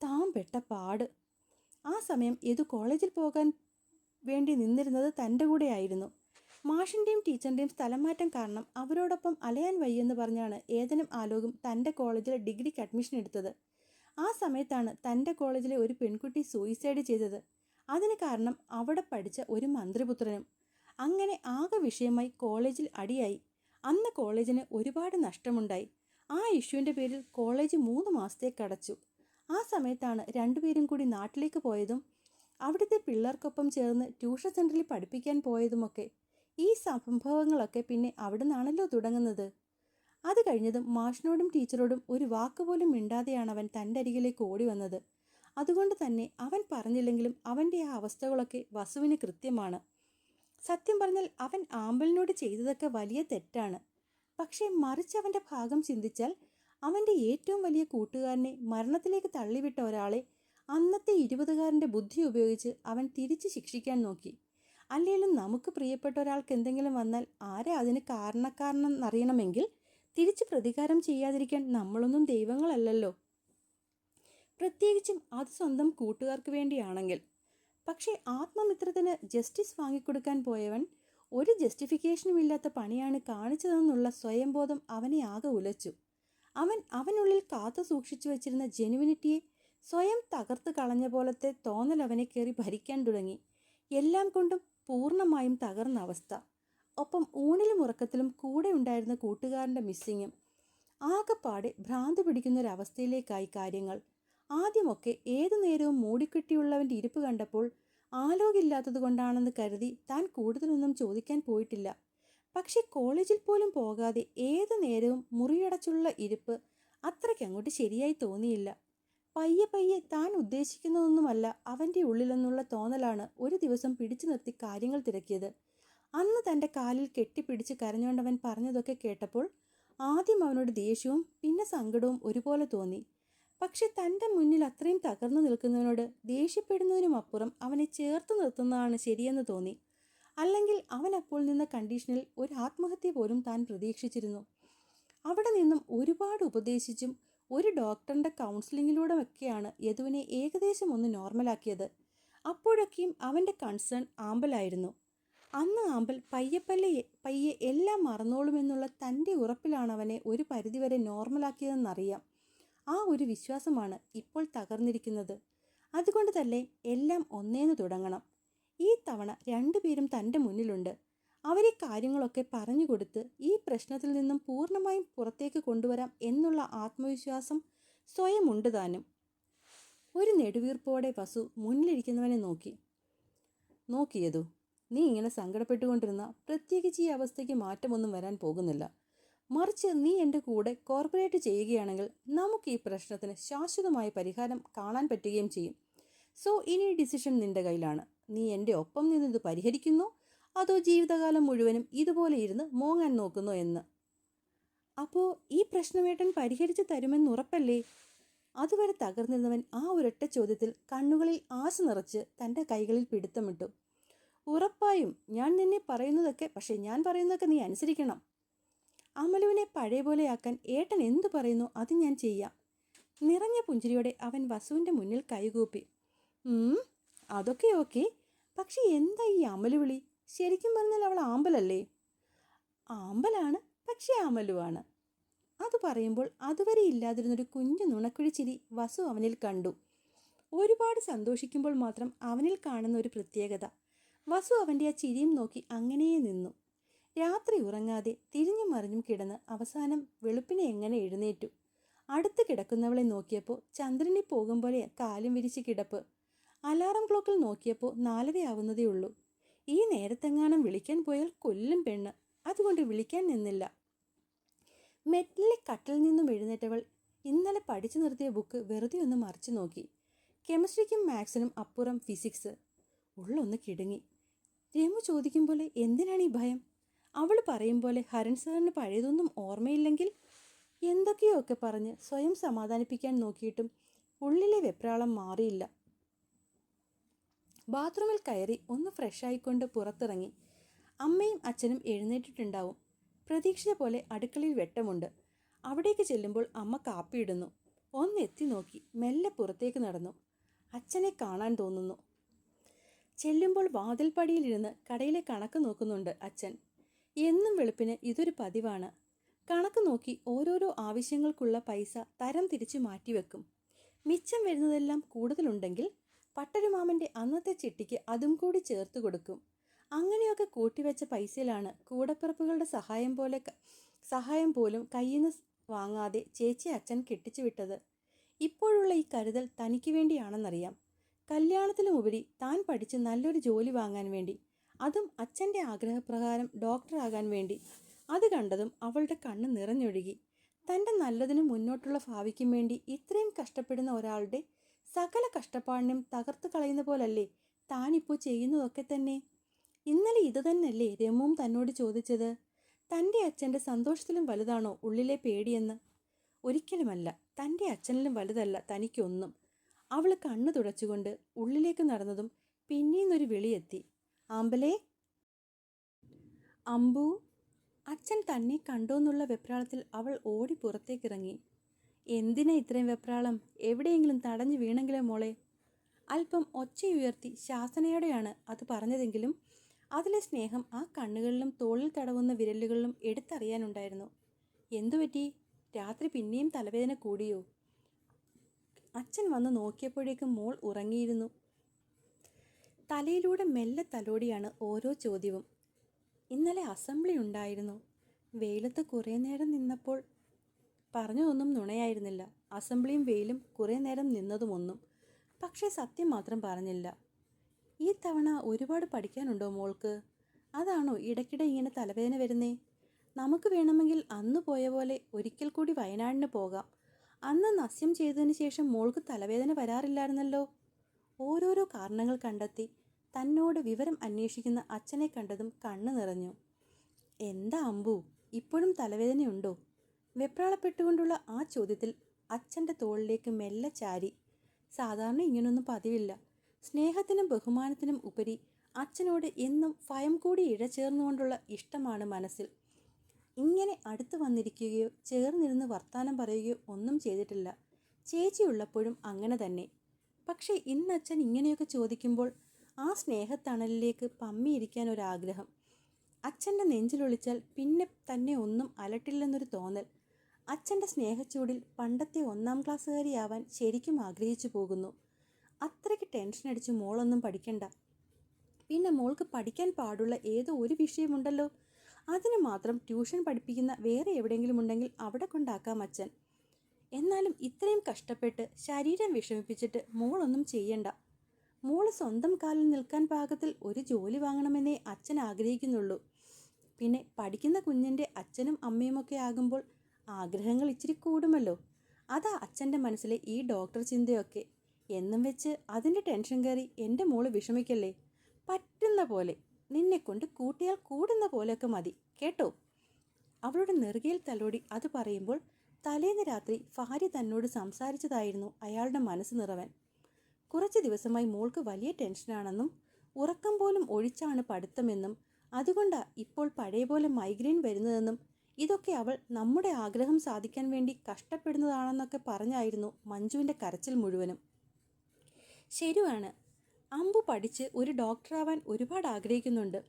താൻ പെട്ട പാട്. ആ സമയം യദു കോളേജിൽ പോകാൻ വേണ്ടി നിന്നിരുന്നത് തൻ്റെ കൂടെയായിരുന്നു. മാഷിൻ്റെയും ടീച്ചറിൻ്റെയും സ്ഥലം മാറ്റം കാരണം അവരോടൊപ്പം അലയാൻ വയ്യെന്ന് പറഞ്ഞാണ് ഏതനും ആലോകും തൻ്റെ കോളേജിലെ ഡിഗ്രിക്ക് അഡ്മിഷൻ എടുത്തത്. ആ സമയത്താണ് തൻ്റെ കോളേജിലെ ഒരു പെൺകുട്ടി സൂയിസൈഡ് ചെയ്തത്. അതിന് കാരണം അവിടെ പഠിച്ച ഒരു മന്ത്രിപുത്രനും. അങ്ങനെ ആകെ വിഷയമായി കോളേജിൽ അടിയായി. അന്ന് കോളേജിന് ഒരുപാട് നഷ്ടമുണ്ടായി. ആ ഇഷ്യൂവിൻ്റെ പേരിൽ കോളേജ് 3 മാസത്തേക്ക് അടച്ചു. ആ സമയത്താണ് രണ്ടുപേരും കൂടി നാട്ടിലേക്ക് പോയതും അവിടുത്തെ പിള്ളേർക്കൊപ്പം ചേർന്ന് ട്യൂഷൻ സെൻ്ററിൽ പഠിപ്പിക്കാൻ പോയതുമൊക്കെ. ഈ സംഭവങ്ങളൊക്കെ പിന്നെ അവിടെ നിന്നാണല്ലോ തുടങ്ങുന്നത്. അത് കഴിഞ്ഞതും മാഷിനോടും ടീച്ചറോടും ഒരു വാക്കുപോലും മിണ്ടാതെയാണ് അവൻ തൻ്റെ അരികിലേക്ക് ഓടി വന്നത്. അതുകൊണ്ട് തന്നെ അവൻ പറഞ്ഞില്ലെങ്കിലും അവൻ്റെ ആ അവസ്ഥകളൊക്കെ വസുവിന് കൃത്യമാണ്. സത്യം പറഞ്ഞാൽ അവൻ ആമ്പലിനോട് ചെയ്തതൊക്കെ വലിയ തെറ്റാണ്. പക്ഷേ മറിച്ചവൻ്റെ ഭാഗം ചിന്തിച്ചാൽ അവൻ്റെ ഏറ്റവും വലിയ കൂട്ടുകാരനെ മരണത്തിലേക്ക് തള്ളിവിട്ട ഒരാളെ അന്നത്തെ 20കാരൻ്റെ ബുദ്ധി ഉപയോഗിച്ച് അവൻ തിരിച്ച് ശിക്ഷിക്കാൻ നോക്കി. അല്ലെങ്കിലും നമുക്ക് പ്രിയപ്പെട്ട ഒരാൾക്ക് എന്തെങ്കിലും വന്നാൽ ആരെ അതിന് കാരണക്കാരനെന്നറിയണമെങ്കിൽ തിരിച്ച് പ്രതികാരം ചെയ്യാതിരിക്കാൻ നമ്മളൊന്നും ദൈവങ്ങളല്ലല്ലോ. പ്രത്യേകിച്ചും അത് സ്വന്തം കൂട്ടുകാർക്ക് വേണ്ടിയാണെങ്കിൽ. പക്ഷേ ആത്മമിത്രത്തിന് ജസ്റ്റിസ് വാങ്ങിക്കൊടുക്കാൻ പോയവൻ ഒരു ജസ്റ്റിഫിക്കേഷനും ഇല്ലാത്ത പണിയാണ് കാണിച്ചതെന്നുള്ള സ്വയംബോധം അവനെ ആകെ ഉലച്ചു. അവനുള്ളിൽ കാത്തു സൂക്ഷിച്ചു വച്ചിരുന്ന ജെനുവിനിറ്റിയെ സ്വയം തകർത്ത് കളഞ്ഞ പോലത്തെ തോന്നൽ അവനെ കയറി ഭരിക്കാൻ തുടങ്ങി. എല്ലാം കൊണ്ടും പൂർണ്ണമായും തകർന്ന അവസ്ഥ. ഒപ്പം ഊണിലും ഉറക്കത്തിലും കൂടെ ഉണ്ടായിരുന്ന കൂട്ടുകാരൻ്റെ മിസ്സിങ്ങും. ആകെപ്പാടെ ഭ്രാന്ത് പിടിക്കുന്നൊരവസ്ഥയിലേക്കായി കാര്യങ്ങൾ. ആദ്യമൊക്കെ ഏതു നേരവും മൂടിക്കെട്ടിയുള്ളവൻ്റെ ഇരിപ്പ് കണ്ടപ്പോൾ ആലോകില്ലാത്തത് കൊണ്ടാണെന്ന് കരുതി താൻ കൂടുതലൊന്നും ചോദിക്കാൻ പോയിട്ടില്ല. പക്ഷെ കോളേജിൽ പോലും പോകാതെ ഏതു നേരവും മുറിയടച്ചുള്ള ഇരിപ്പ് അത്രയ്ക്കങ്ങോട്ട് ശരിയായി തോന്നിയില്ല. പയ്യെ പയ്യെ താൻ ഉദ്ദേശിക്കുന്നതൊന്നുമല്ല അവൻ്റെ ഉള്ളിലെന്നുള്ള തോന്നലാണ് ഒരു ദിവസം പിടിച്ചു നിർത്തി കാര്യങ്ങൾ തിരക്കിയത്. അന്ന് തൻ്റെ കാലിൽ കെട്ടിപ്പിടിച്ച് കരഞ്ഞുകൊണ്ടവൻ പറഞ്ഞതൊക്കെ കേട്ടപ്പോൾ ആദ്യം അവനോട് ദേഷ്യവും പിന്നെ സങ്കടവും ഒരുപോലെ തോന്നി. പക്ഷെ തൻ്റെ മുന്നിൽ അത്രയും തകർന്നു നിൽക്കുന്നവനോട് ദേഷ്യപ്പെടുന്നതിനുമപ്പുറം അവനെ ചേർത്ത് നിർത്തുന്നതാണ് ശരിയെന്ന് തോന്നി. അല്ലെങ്കിൽ അവൻ അപ്പോൾ നിന്ന കണ്ടീഷനിൽ ഒരു ആത്മഹത്യ പോലും താൻ പ്രതീക്ഷിച്ചിരുന്നു. അവിടെ നിന്നും ഒരുപാട് ഉപദേശിച്ചും ഒരു ഡോക്ടറിൻ്റെ കൗൺസിലിങ്ങിലൂടെയൊക്കെയാണ് യദുവിനെ ഏകദേശം ഒന്ന് നോർമലാക്കിയത്. അപ്പോഴൊക്കെയും അവൻ്റെ കൺസേൺ ആമ്പലായിരുന്നു. അന്ന് ആമ്പൽ പയ്യെ എല്ലാം മറന്നോളുമെന്നുള്ള തൻ്റെ ഉറപ്പിലാണ് അവനെ ഒരു പരിധിവരെ നോർമലാക്കിയതെന്നറിയാം. ആ ഒരു വിശ്വാസമാണ് ഇപ്പോൾ തകർന്നിരിക്കുന്നത്. അതുകൊണ്ട് തന്നെ എല്ലാം ഒന്നേന്ന് തുടങ്ങണം. ഈ തവണ രണ്ടുപേരും തൻ്റെ മുന്നിലുണ്ട്. അവരെ കാര്യങ്ങളൊക്കെ പറഞ്ഞു കൊടുത്ത് ഈ പ്രശ്നത്തിൽ നിന്നും പൂർണ്ണമായും പുറത്തേക്ക് കൊണ്ടുവരാം എന്നുള്ള ആത്മവിശ്വാസം സ്വയമുണ്ട് താനും. ഒരു നെടുവീർപ്പോടെ വസു മുന്നിലിരിക്കുന്നവനെ നോക്കിയതു. നീ ഇങ്ങനെ സങ്കടപ്പെട്ടുകൊണ്ടിരുന്ന പ്രത്യേകിച്ച് ഈ അവസ്ഥയ്ക്ക് മാറ്റമൊന്നും വരാൻ പോകുന്നില്ല. മറിച്ച് നീ എൻ്റെ കൂടെ കോർപ്പറേറ്റ് ചെയ്യുകയാണെങ്കിൽ നമുക്ക് ഈ പ്രശ്നത്തിന് ശാശ്വതമായ പരിഹാരം കാണാൻ പറ്റുകയും ചെയ്യും. സോ ഇനി ഡിസിഷൻ നിന്റെ കയ്യിലാണ്. നീ എൻ്റെ ഒപ്പം നിന്ന് ഇത് പരിഹരിക്കുന്നോ അതോ ജീവിതകാലം മുഴുവനും ഇതുപോലെ ഇരുന്ന് മോങ്ങാൻ നോക്കുന്നോ എന്ന്. അപ്പോൾ ഈ പ്രശ്നമേട്ടൻ പരിഹരിച്ച് തരുമെന്ന് ഉറപ്പല്ലേ? അതുവരെ തകർന്നിരുന്നവൻ ആ ഒരൊറ്റ ചോദ്യത്തിൽ കണ്ണുകളിൽ ആശ നിറച്ച് തൻ്റെ കൈകളിൽ പിടുത്തമിട്ടു. ഉറപ്പായും ഞാൻ നിന്നെ പറയുന്നതൊക്കെ, പക്ഷെ ഞാൻ പറയുന്നതൊക്കെ നീ അനുസരിക്കണം. അമലുവിനെ പഴയ പോലെയാക്കാൻ ഏട്ടൻ എന്തു പറയുന്നു അത് ഞാൻ ചെയ്യാം. നിറഞ്ഞ പുഞ്ചിരിയോടെ അവൻ വസുവിൻ്റെ മുന്നിൽ കൈകൂപ്പി. അതൊക്കെ ഓക്കെ, പക്ഷെ എന്താ ഈ അമലുവിളി? ശരിക്കും പറഞ്ഞാൽ അവൾ ആമ്പലല്ലേ? ആമ്പലാണ്, പക്ഷേ അമലുവാണ്. അത് പറയുമ്പോൾ അതുവരെ ഇല്ലാതിരുന്നൊരു കുഞ്ഞു നുണക്കുഴി ചിരി വസു അവനിൽ കണ്ടു. ഒരുപാട് സന്തോഷിക്കുമ്പോൾ മാത്രം അവനിൽ കാണുന്ന ഒരു പ്രത്യേകത. വസു അവൻ്റെ ആ ചിരിയും നോക്കി അങ്ങനെയേ നിന്നു. രാത്രി ഉറങ്ങാതെ തിരിഞ്ഞും മറിഞ്ഞും കിടന്ന് അവസാനം വെളുപ്പിനെ എങ്ങനെ എഴുന്നേറ്റു. അടുത്ത് കിടക്കുന്നവളെ നോക്കിയപ്പോൾ ചന്ദ്രനെ പോകും പോലെ കാലും വിരിച്ച് കിടപ്പ്. അലാറം ക്ലോക്കിൽ നോക്കിയപ്പോൾ 4:30 ആവുന്നതേ ഉള്ളൂ. ഈ നേരത്തെങ്ങാനും വിളിക്കാൻ പോയാൽ കൊല്ലും പെണ്ണ്. അതുകൊണ്ട് വിളിക്കാൻ നിന്നില്ല. മെറ്റിലെ കട്ടിൽ നിന്നും എഴുന്നേറ്റവൾ ഇന്നലെ പഠിച്ചു നിർത്തിയ ബുക്ക് വെറുതെ ഒന്ന് മറിച്ചു നോക്കി. കെമിസ്ട്രിക്കും മാത്സിനും അപ്പുറം ഫിസിക്സ്. ഉള്ളൊന്ന് കിടുങ്ങി. രമു ചോദിക്കും പോലെ എന്തിനാണ് ഈ ഭയം? അവൾ പറയും പോലെ ഹരൺ സാറിന് പഴയതൊന്നും ഓർമ്മയില്ലെങ്കിൽ എന്തൊക്കെയോ ഒക്കെ പറഞ്ഞ് സ്വയം സമാധാനിപ്പിക്കാൻ നോക്കിയിട്ടും ഉള്ളിലെ വെപ്രാളം മാറിയില്ല. ബാത്റൂമിൽ കയറി ഒന്ന് ഫ്രഷായിക്കൊണ്ട് പുറത്തിറങ്ങി. അമ്മയും അച്ഛനും എഴുന്നേറ്റിട്ടുണ്ടാവും. പ്രതീക്ഷിച്ച പോലെ അടുക്കളയിൽ വെട്ടമുണ്ട്. അവിടേക്ക് ചെല്ലുമ്പോൾ അമ്മ കാപ്പിയിടുന്നു. ഒന്ന് എത്തി നോക്കി മെല്ലെ പുറത്തേക്ക് നടന്നു. അച്ഛനെ കാണാൻ തോന്നുന്നു. ചെല്ലുമ്പോൾ വാതിൽപ്പടിയിലിരുന്ന് കടയിലെ കണക്ക് നോക്കുന്നുണ്ട് അച്ഛൻ. എന്നും വെളുപ്പിന് ഇതൊരു പതിവാണ്. കണക്ക് നോക്കി ഓരോരോ ആവശ്യങ്ങൾക്കുള്ള പൈസ തരം തിരിച്ചു മാറ്റിവെക്കും. മിച്ചം വരുന്നതെല്ലാം കൂടുതലുണ്ടെങ്കിൽ പട്ടരുമാമൻ്റെ അന്നത്തെ ചിട്ടിക്ക് അതും കൂടി ചേർത്ത് കൊടുക്കും. അങ്ങനെയൊക്കെ കൂട്ടിവെച്ച പൈസയിലാണ് കൂടപ്പിറപ്പുകളുടെ സഹായം പോലും കയ്യിൽ നിന്ന് വാങ്ങാതെ ചേച്ചി അച്ഛൻ കെട്ടിച്ചു വിട്ടത്. ഇപ്പോഴുള്ള ഈ കരുതൽ തനിക്ക് വേണ്ടിയാണെന്നറിയാം. കല്യാണത്തിലുമുപരി താൻ പഠിച്ച് നല്ലൊരു ജോലി വാങ്ങാൻ വേണ്ടി, അതും അച്ഛൻ്റെ ആഗ്രഹപ്രകാരം ഡോക്ടറാകാൻ വേണ്ടി. അത് കണ്ടതും അവളുടെ കണ്ണ് നിറഞ്ഞൊഴുകി. തൻ്റെ നല്ലതിനും മുന്നോട്ടുള്ള ഭാവിക്കും വേണ്ടി ഇത്രയും കഷ്ടപ്പെടുന്ന ഒരാളുടെ സകല കഷ്ടപ്പാടിനും തകർത്ത് കളയുന്ന പോലല്ലേ താനിപ്പോൾ ചെയ്യുന്നതൊക്കെ തന്നെ. ഇന്നലെ ഇത് തന്നെയല്ലേ രമുവും തന്നോട് ചോദിച്ചത്? തൻ്റെ അച്ഛൻ്റെ സന്തോഷത്തിലും വലുതാണോ ഉള്ളിലെ പേടിയെന്ന്? ഒരിക്കലുമല്ല. തൻ്റെ അച്ഛനിലും വലുതല്ല തനിക്കൊന്നും. അവൾ കണ്ണു തുടച്ചുകൊണ്ട് ഉള്ളിലേക്ക് നടന്നതും പിന്നീന്നൊരു വിളിയെത്തി. ആമ്പലേ. അമ്പു. അച്ഛൻ തന്നെ കണ്ടോന്നുള്ള വെപ്രാളത്തിൽ അവൾ ഓടി പുറത്തേക്കിറങ്ങി. എന്തിനാ ഇത്രയും വെപ്രാളം? എവിടെയെങ്കിലും തടഞ്ഞു വീണെങ്കിലോ മോളെ? അല്പം ഒച്ചയുയർത്തി ശാസനയോടെയാണ് അത് പറഞ്ഞതെങ്കിലും അതിലെ സ്നേഹം ആ കണ്ണുകളിലും തോളിൽ തടവുന്ന വിരലുകളിലും എടുത്തറിയാനുണ്ടായിരുന്നു. എന്തുപറ്റി? രാത്രി പിന്നെയും തലവേദന കൂടിയോ? അച്ഛൻ വന്ന് നോക്കിയപ്പോഴേക്കും മോൾ ഉറങ്ങിയിരുന്നു. തലയിലൂടെ മെല്ലെ തലോടിയാണ് ഓരോ ചോദ്യവും. ഇന്നലെ അസംബ്ലി ഉണ്ടായിരുന്നു. വെയിലത്ത് കുറേ നേരം നിന്നപ്പോൾ. പറഞ്ഞതൊന്നും നുണയായിരുന്നില്ല. അസംബ്ലിയും വെയിലും കുറേ നേരം നിന്നതുമൊന്നും. പക്ഷേ സത്യം മാത്രം പറഞ്ഞില്ല. ഈ തവണ ഒരുപാട് പഠിക്കാനുണ്ടോ മോൾക്ക്? അതാണോ ഇടയ്ക്കിടെ ഇങ്ങനെ തലവേദന വരുന്നേ? നമുക്ക് വേണമെങ്കിൽ അന്ന് പോയ പോലെ ഒരിക്കൽ കൂടി വയനാടിന് പോകാം. അന്ന് നസ്യം ചെയ്തതിന് ശേഷം മോൾക്ക് തലവേദന വരാറില്ലായിരുന്നല്ലോ. ഓരോരോ കാരണങ്ങൾ കണ്ടെത്തി തന്നോട് വിവരം അന്വേഷിക്കുന്ന അച്ഛനെ കണ്ടതും കണ്ണു നിറഞ്ഞു. എന്താ അമ്പു, ഇപ്പോഴും തലവേദനയുണ്ടോ? വെപ്രാളപ്പെട്ടുകൊണ്ടുള്ള ആ ചോദ്യത്തിൽ അച്ഛൻ്റെ തോളിലേക്ക് മെല്ലെ ചാരി. സാധാരണ ഇങ്ങനൊന്നും പതിവില്ല. സ്നേഹത്തിനും ബഹുമാനത്തിനും ഉപരി അച്ഛനോട് എന്നും ഭയം കൂടി ഇഴചേർന്നുകൊണ്ടുള്ള ഇഷ്ടമാണ് മനസ്സിൽ. ഇങ്ങനെ അടുത്ത് വന്നിരിക്കുകയോ ചേർന്നിരുന്ന് വർത്താനം പറയുകയോ ഒന്നും ചെയ്തിട്ടില്ല. ചേച്ചിയുള്ളപ്പോഴും അങ്ങനെ തന്നെ. പക്ഷേ ഇന്ന് അച്ഛൻ ഇങ്ങനെയൊക്കെ ചോദിക്കുമ്പോൾ ആ സ്നേഹത്തണലിലേക്ക് പമ്മിയിരിക്കാൻ ഒരാഗ്രഹം. അച്ഛൻ്റെ നെഞ്ചിലൊളിച്ചാൽ പിന്നെ തന്നെ ഒന്നും അലട്ടില്ലെന്നൊരു തോന്നൽ. അച്ഛൻ്റെ സ്നേഹച്ചൂടിൽ പണ്ടത്തെ 1-ാം ക്ലാസ്സുകാരിയാവാൻ ശരിക്കും ആഗ്രഹിച്ചു പോകുന്നു. അത്രയ്ക്ക് ടെൻഷൻ അടിച്ച് മോളൊന്നും പഠിക്കണ്ട. പിന്നെ മോൾക്ക് പഠിക്കാൻ പാടുള്ള ഏതോ ഒരു വിഷയമുണ്ടല്ലോ, അതിന് മാത്രം ട്യൂഷൻ പഠിപ്പിക്കുന്ന വേറെ എവിടെയെങ്കിലും ഉണ്ടെങ്കിൽ അവിടെ കൊണ്ടാക്കാം അച്ഛൻ. എന്നാലും ഇത്രയും കഷ്ടപ്പെട്ട് ശരീരം വിഷമിപ്പിച്ചിട്ട് മോളൊന്നും ചെയ്യണ്ട. മോള് സ്വന്തം കാലിൽ നിൽക്കാൻ പാകത്തിൽ ഒരു ജോലി വാങ്ങണമെന്നേ അച്ഛൻ ആഗ്രഹിക്കുന്നുള്ളൂ. പിന്നെ പഠിക്കുന്ന കുഞ്ഞിൻ്റെ അച്ഛനും അമ്മയുമൊക്കെ ആകുമ്പോൾ ആഗ്രഹങ്ങൾ ഇച്ചിരി കൂടുമല്ലോ. അതാ അച്ഛൻ്റെ മനസ്സിലെ ഈ ഡോക്ടർ ചിന്തയൊക്കെ. എന്നും വെച്ച് അതിൻ്റെ ടെൻഷൻ കയറി എൻ്റെ മോള് വിഷമിക്കല്ലേ. പറ്റുന്ന പോലെ, നിന്നെക്കൊണ്ട് കൂട്ടിയാൽ കൂടുന്ന പോലെയൊക്കെ മതി കേട്ടോ. അവളുടെ നെറുകയിൽ തലോടി അത് പറയുമ്പോൾ തലേന്ന് രാത്രി ഭാര്യ തന്നോട് സംസാരിച്ചതായിരുന്നു അയാളുടെ മനസ്സ് നിറവൻ. കുറച്ച് ദിവസമായി മോൾക്ക് വലിയ ടെൻഷനാണെന്നും ഉറക്കം പോലും ഒഴിച്ചാണ് പഠിത്തമെന്നും അതുകൊണ്ടാ ഇപ്പോൾ പഴയ പോലെ മൈഗ്രെയിൻ വരുന്നതെന്നും ഇതൊക്കെ അവൾ നമ്മുടെ ആഗ്രഹം സാധിക്കാൻ വേണ്ടി കഷ്ടപ്പെടുന്നതാണെന്നൊക്കെ പറഞ്ഞായിരുന്നു മഞ്ജുവിൻ്റെ കരച്ചിൽ മുഴുവനും. ശരിയാണ്, അമ്പു പഠിച്ച് ഒരു ഡോക്ടറാവാൻ ഒരുപാട് ആഗ്രഹിക്കുന്നുണ്ട്.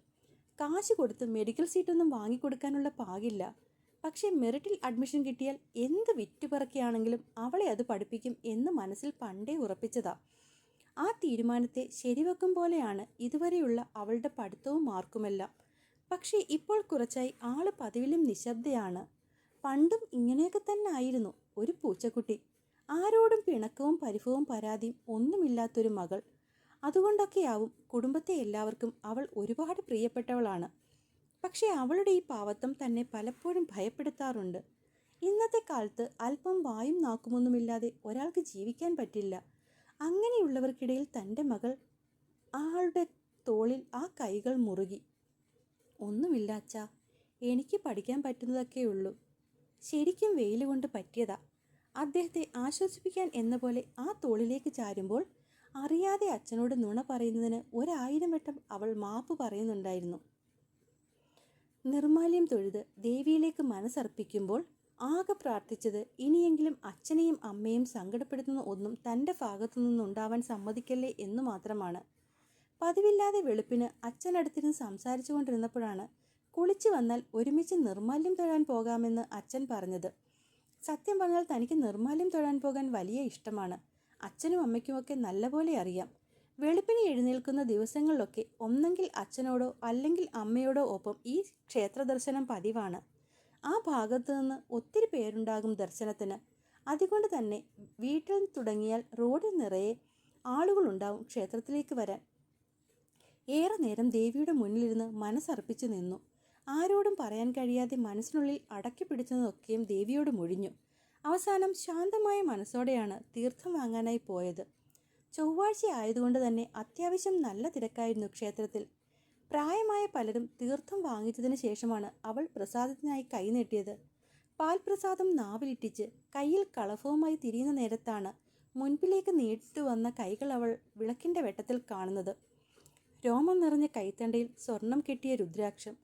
കാശ് കൊടുത്ത് മെഡിക്കൽ സീറ്റൊന്നും വാങ്ങിക്കൊടുക്കാനുള്ള പാകില്ല. പക്ഷേ മെറിറ്റിൽ അഡ്മിഷൻ കിട്ടിയാൽ എന്ത് വിറ്റുപറക്കിയാണെങ്കിലും അവളെ അത് പഠിപ്പിക്കും എന്ന് മനസ്സിൽ പണ്ടേ ഉറപ്പിച്ചതാ. ആ തീരുമാനത്തെ ശരിവെക്കും പോലെയാണ് ഇതുവരെയുള്ള അവളുടെ പഠിത്തവും മാർക്കുമെല്ലാം. പക്ഷേ ഇപ്പോൾ കുറച്ചായി ആള് പതിവിലും നിശബ്ദയാണ്. പണ്ടും ഇങ്ങനെയൊക്കെ തന്നെ ആയിരുന്നു, ഒരു പൂച്ചക്കുട്ടി. ആരോടും പിണക്കവും പരിഭവവും പരാതിയും ഒന്നുമില്ലാത്തൊരു മകൾ. അതുകൊണ്ടൊക്കെയാവും കുടുംബത്തെ എല്ലാവർക്കും അവൾ ഒരുപാട് പ്രിയപ്പെട്ടവളാണ്. പക്ഷേ അവളുടെ ഈ പാവത്വം തന്നെ പലപ്പോഴും ഭയപ്പെടുത്താറുണ്ട്. ഇന്നത്തെ കാലത്ത് അല്പം വായും നാക്കുമൊന്നുമില്ലാതെ ഒരാൾക്ക് ജീവിക്കാൻ പറ്റില്ല. അങ്ങനെയുള്ളവർക്കിടയിൽ തൻ്റെ മകൾ ആളുടെ തോളിൽ ആ കൈകൾ മുറുകി. ഒന്നുമില്ല അച്ഛാ, എനിക്ക് പഠിക്കാൻ പറ്റുന്നതൊക്കെയുള്ളൂ. ശരിക്കും വെയിൽ കൊണ്ട് പറ്റിയതാ. അദ്ദേഹത്തെ ആശ്വസിപ്പിക്കാൻ എന്ന പോലെ ആ തോളിലേക്ക് ചാരുമ്പോൾ അറിയാതെ അച്ഛനോട് നുണ പറയുന്നതിന് 1000 വട്ടം അവൾ മാപ്പ് പറയുന്നുണ്ടായിരുന്നു. നിർമാല്യം തൊഴുത് ദേവിയിലേക്ക് മനസ്സർപ്പിക്കുമ്പോൾ ആകെ പ്രാർത്ഥിച്ചത് ഇനിയെങ്കിലും അച്ഛനെയും അമ്മയും സങ്കടപ്പെടുത്തുന്ന ഒന്നും തൻ്റെ ഭാഗത്തു നിന്നുണ്ടാവാൻ സമ്മതിക്കല്ലേ എന്നു മാത്രമാണ്. പതിവില്ലാതെ വെളുപ്പിന് അച്ഛനടുത്തിരുന്ന് സംസാരിച്ചു കൊണ്ടിരുന്നപ്പോഴാണ് കുളിച്ചു വന്നാൽ ഒരുമിച്ച് നിർമാല്യം തൊഴാൻ പോകാമെന്ന് അച്ഛൻ പറഞ്ഞത്. സത്യം പറഞ്ഞാൽ തനിക്ക് നിർമാല്യം തൊഴാൻ പോകാൻ വലിയ ഇഷ്ടമാണ്. അച്ഛനും അമ്മയ്ക്കുമൊക്കെ നല്ലപോലെ അറിയാം. വെളുപ്പിന് എഴുന്നേൽക്കുന്ന ദിവസങ്ങളിലൊക്കെ ഒന്നെങ്കിൽ അച്ഛനോടോ അല്ലെങ്കിൽ അമ്മയോടോ ഒപ്പം ഈ ക്ഷേത്ര ദർശനം പതിവാണ്. ആ ഭാഗത്തു നിന്ന് ഒത്തിരി പേരുണ്ടാകും ദർശനത്തിന്. അതുകൊണ്ട് തന്നെ വീട്ടിൽ തുടങ്ങിയാൽ റോഡിൽ നിറയെ ആളുകളുണ്ടാവും ക്ഷേത്രത്തിലേക്ക് വരാൻ. ഏറെ നേരം ദേവിയുടെ മുന്നിലിരുന്ന് മനസ്സർപ്പിച്ചു നിന്നു. ആരോടും പറയാൻ കഴിയാതെ മനസ്സിനുള്ളിൽ അടക്കി പിടിച്ചതൊക്കെയും ദേവിയോട് മൊഴിഞ്ഞു. അവസാനം ശാന്തമായ മനസ്സോടെയാണ് തീർത്ഥം വാങ്ങാനായി പോയത്. ചൊവ്വാഴ്ച ആയതുകൊണ്ട് തന്നെ അത്യാവശ്യം നല്ല തിരക്കായിരുന്നു ക്ഷേത്രത്തിൽ. പ്രായമായ പലരും തീർത്ഥം വാങ്ങിച്ചതിന് ശേഷമാണ് അവൾ പ്രസാദത്തിനായി കൈനീട്ടിയത്. പാൽപ്രസാദം നാവിലിറ്റിച്ച് കയ്യിൽ കളഭവുമായി തിരിയുന്ന നേരത്താണ് മുൻപിലേക്ക് നീട്ടു വന്ന കൈകൾ അവൾ വിളക്കിൻ്റെ വെട്ടത്തിൽ കാണുന്നത്. രോമം നിറഞ്ഞ കൈത്തണ്ടയിൽ സ്വർണം കെട്ടിയ രുദ്രാക്ഷം.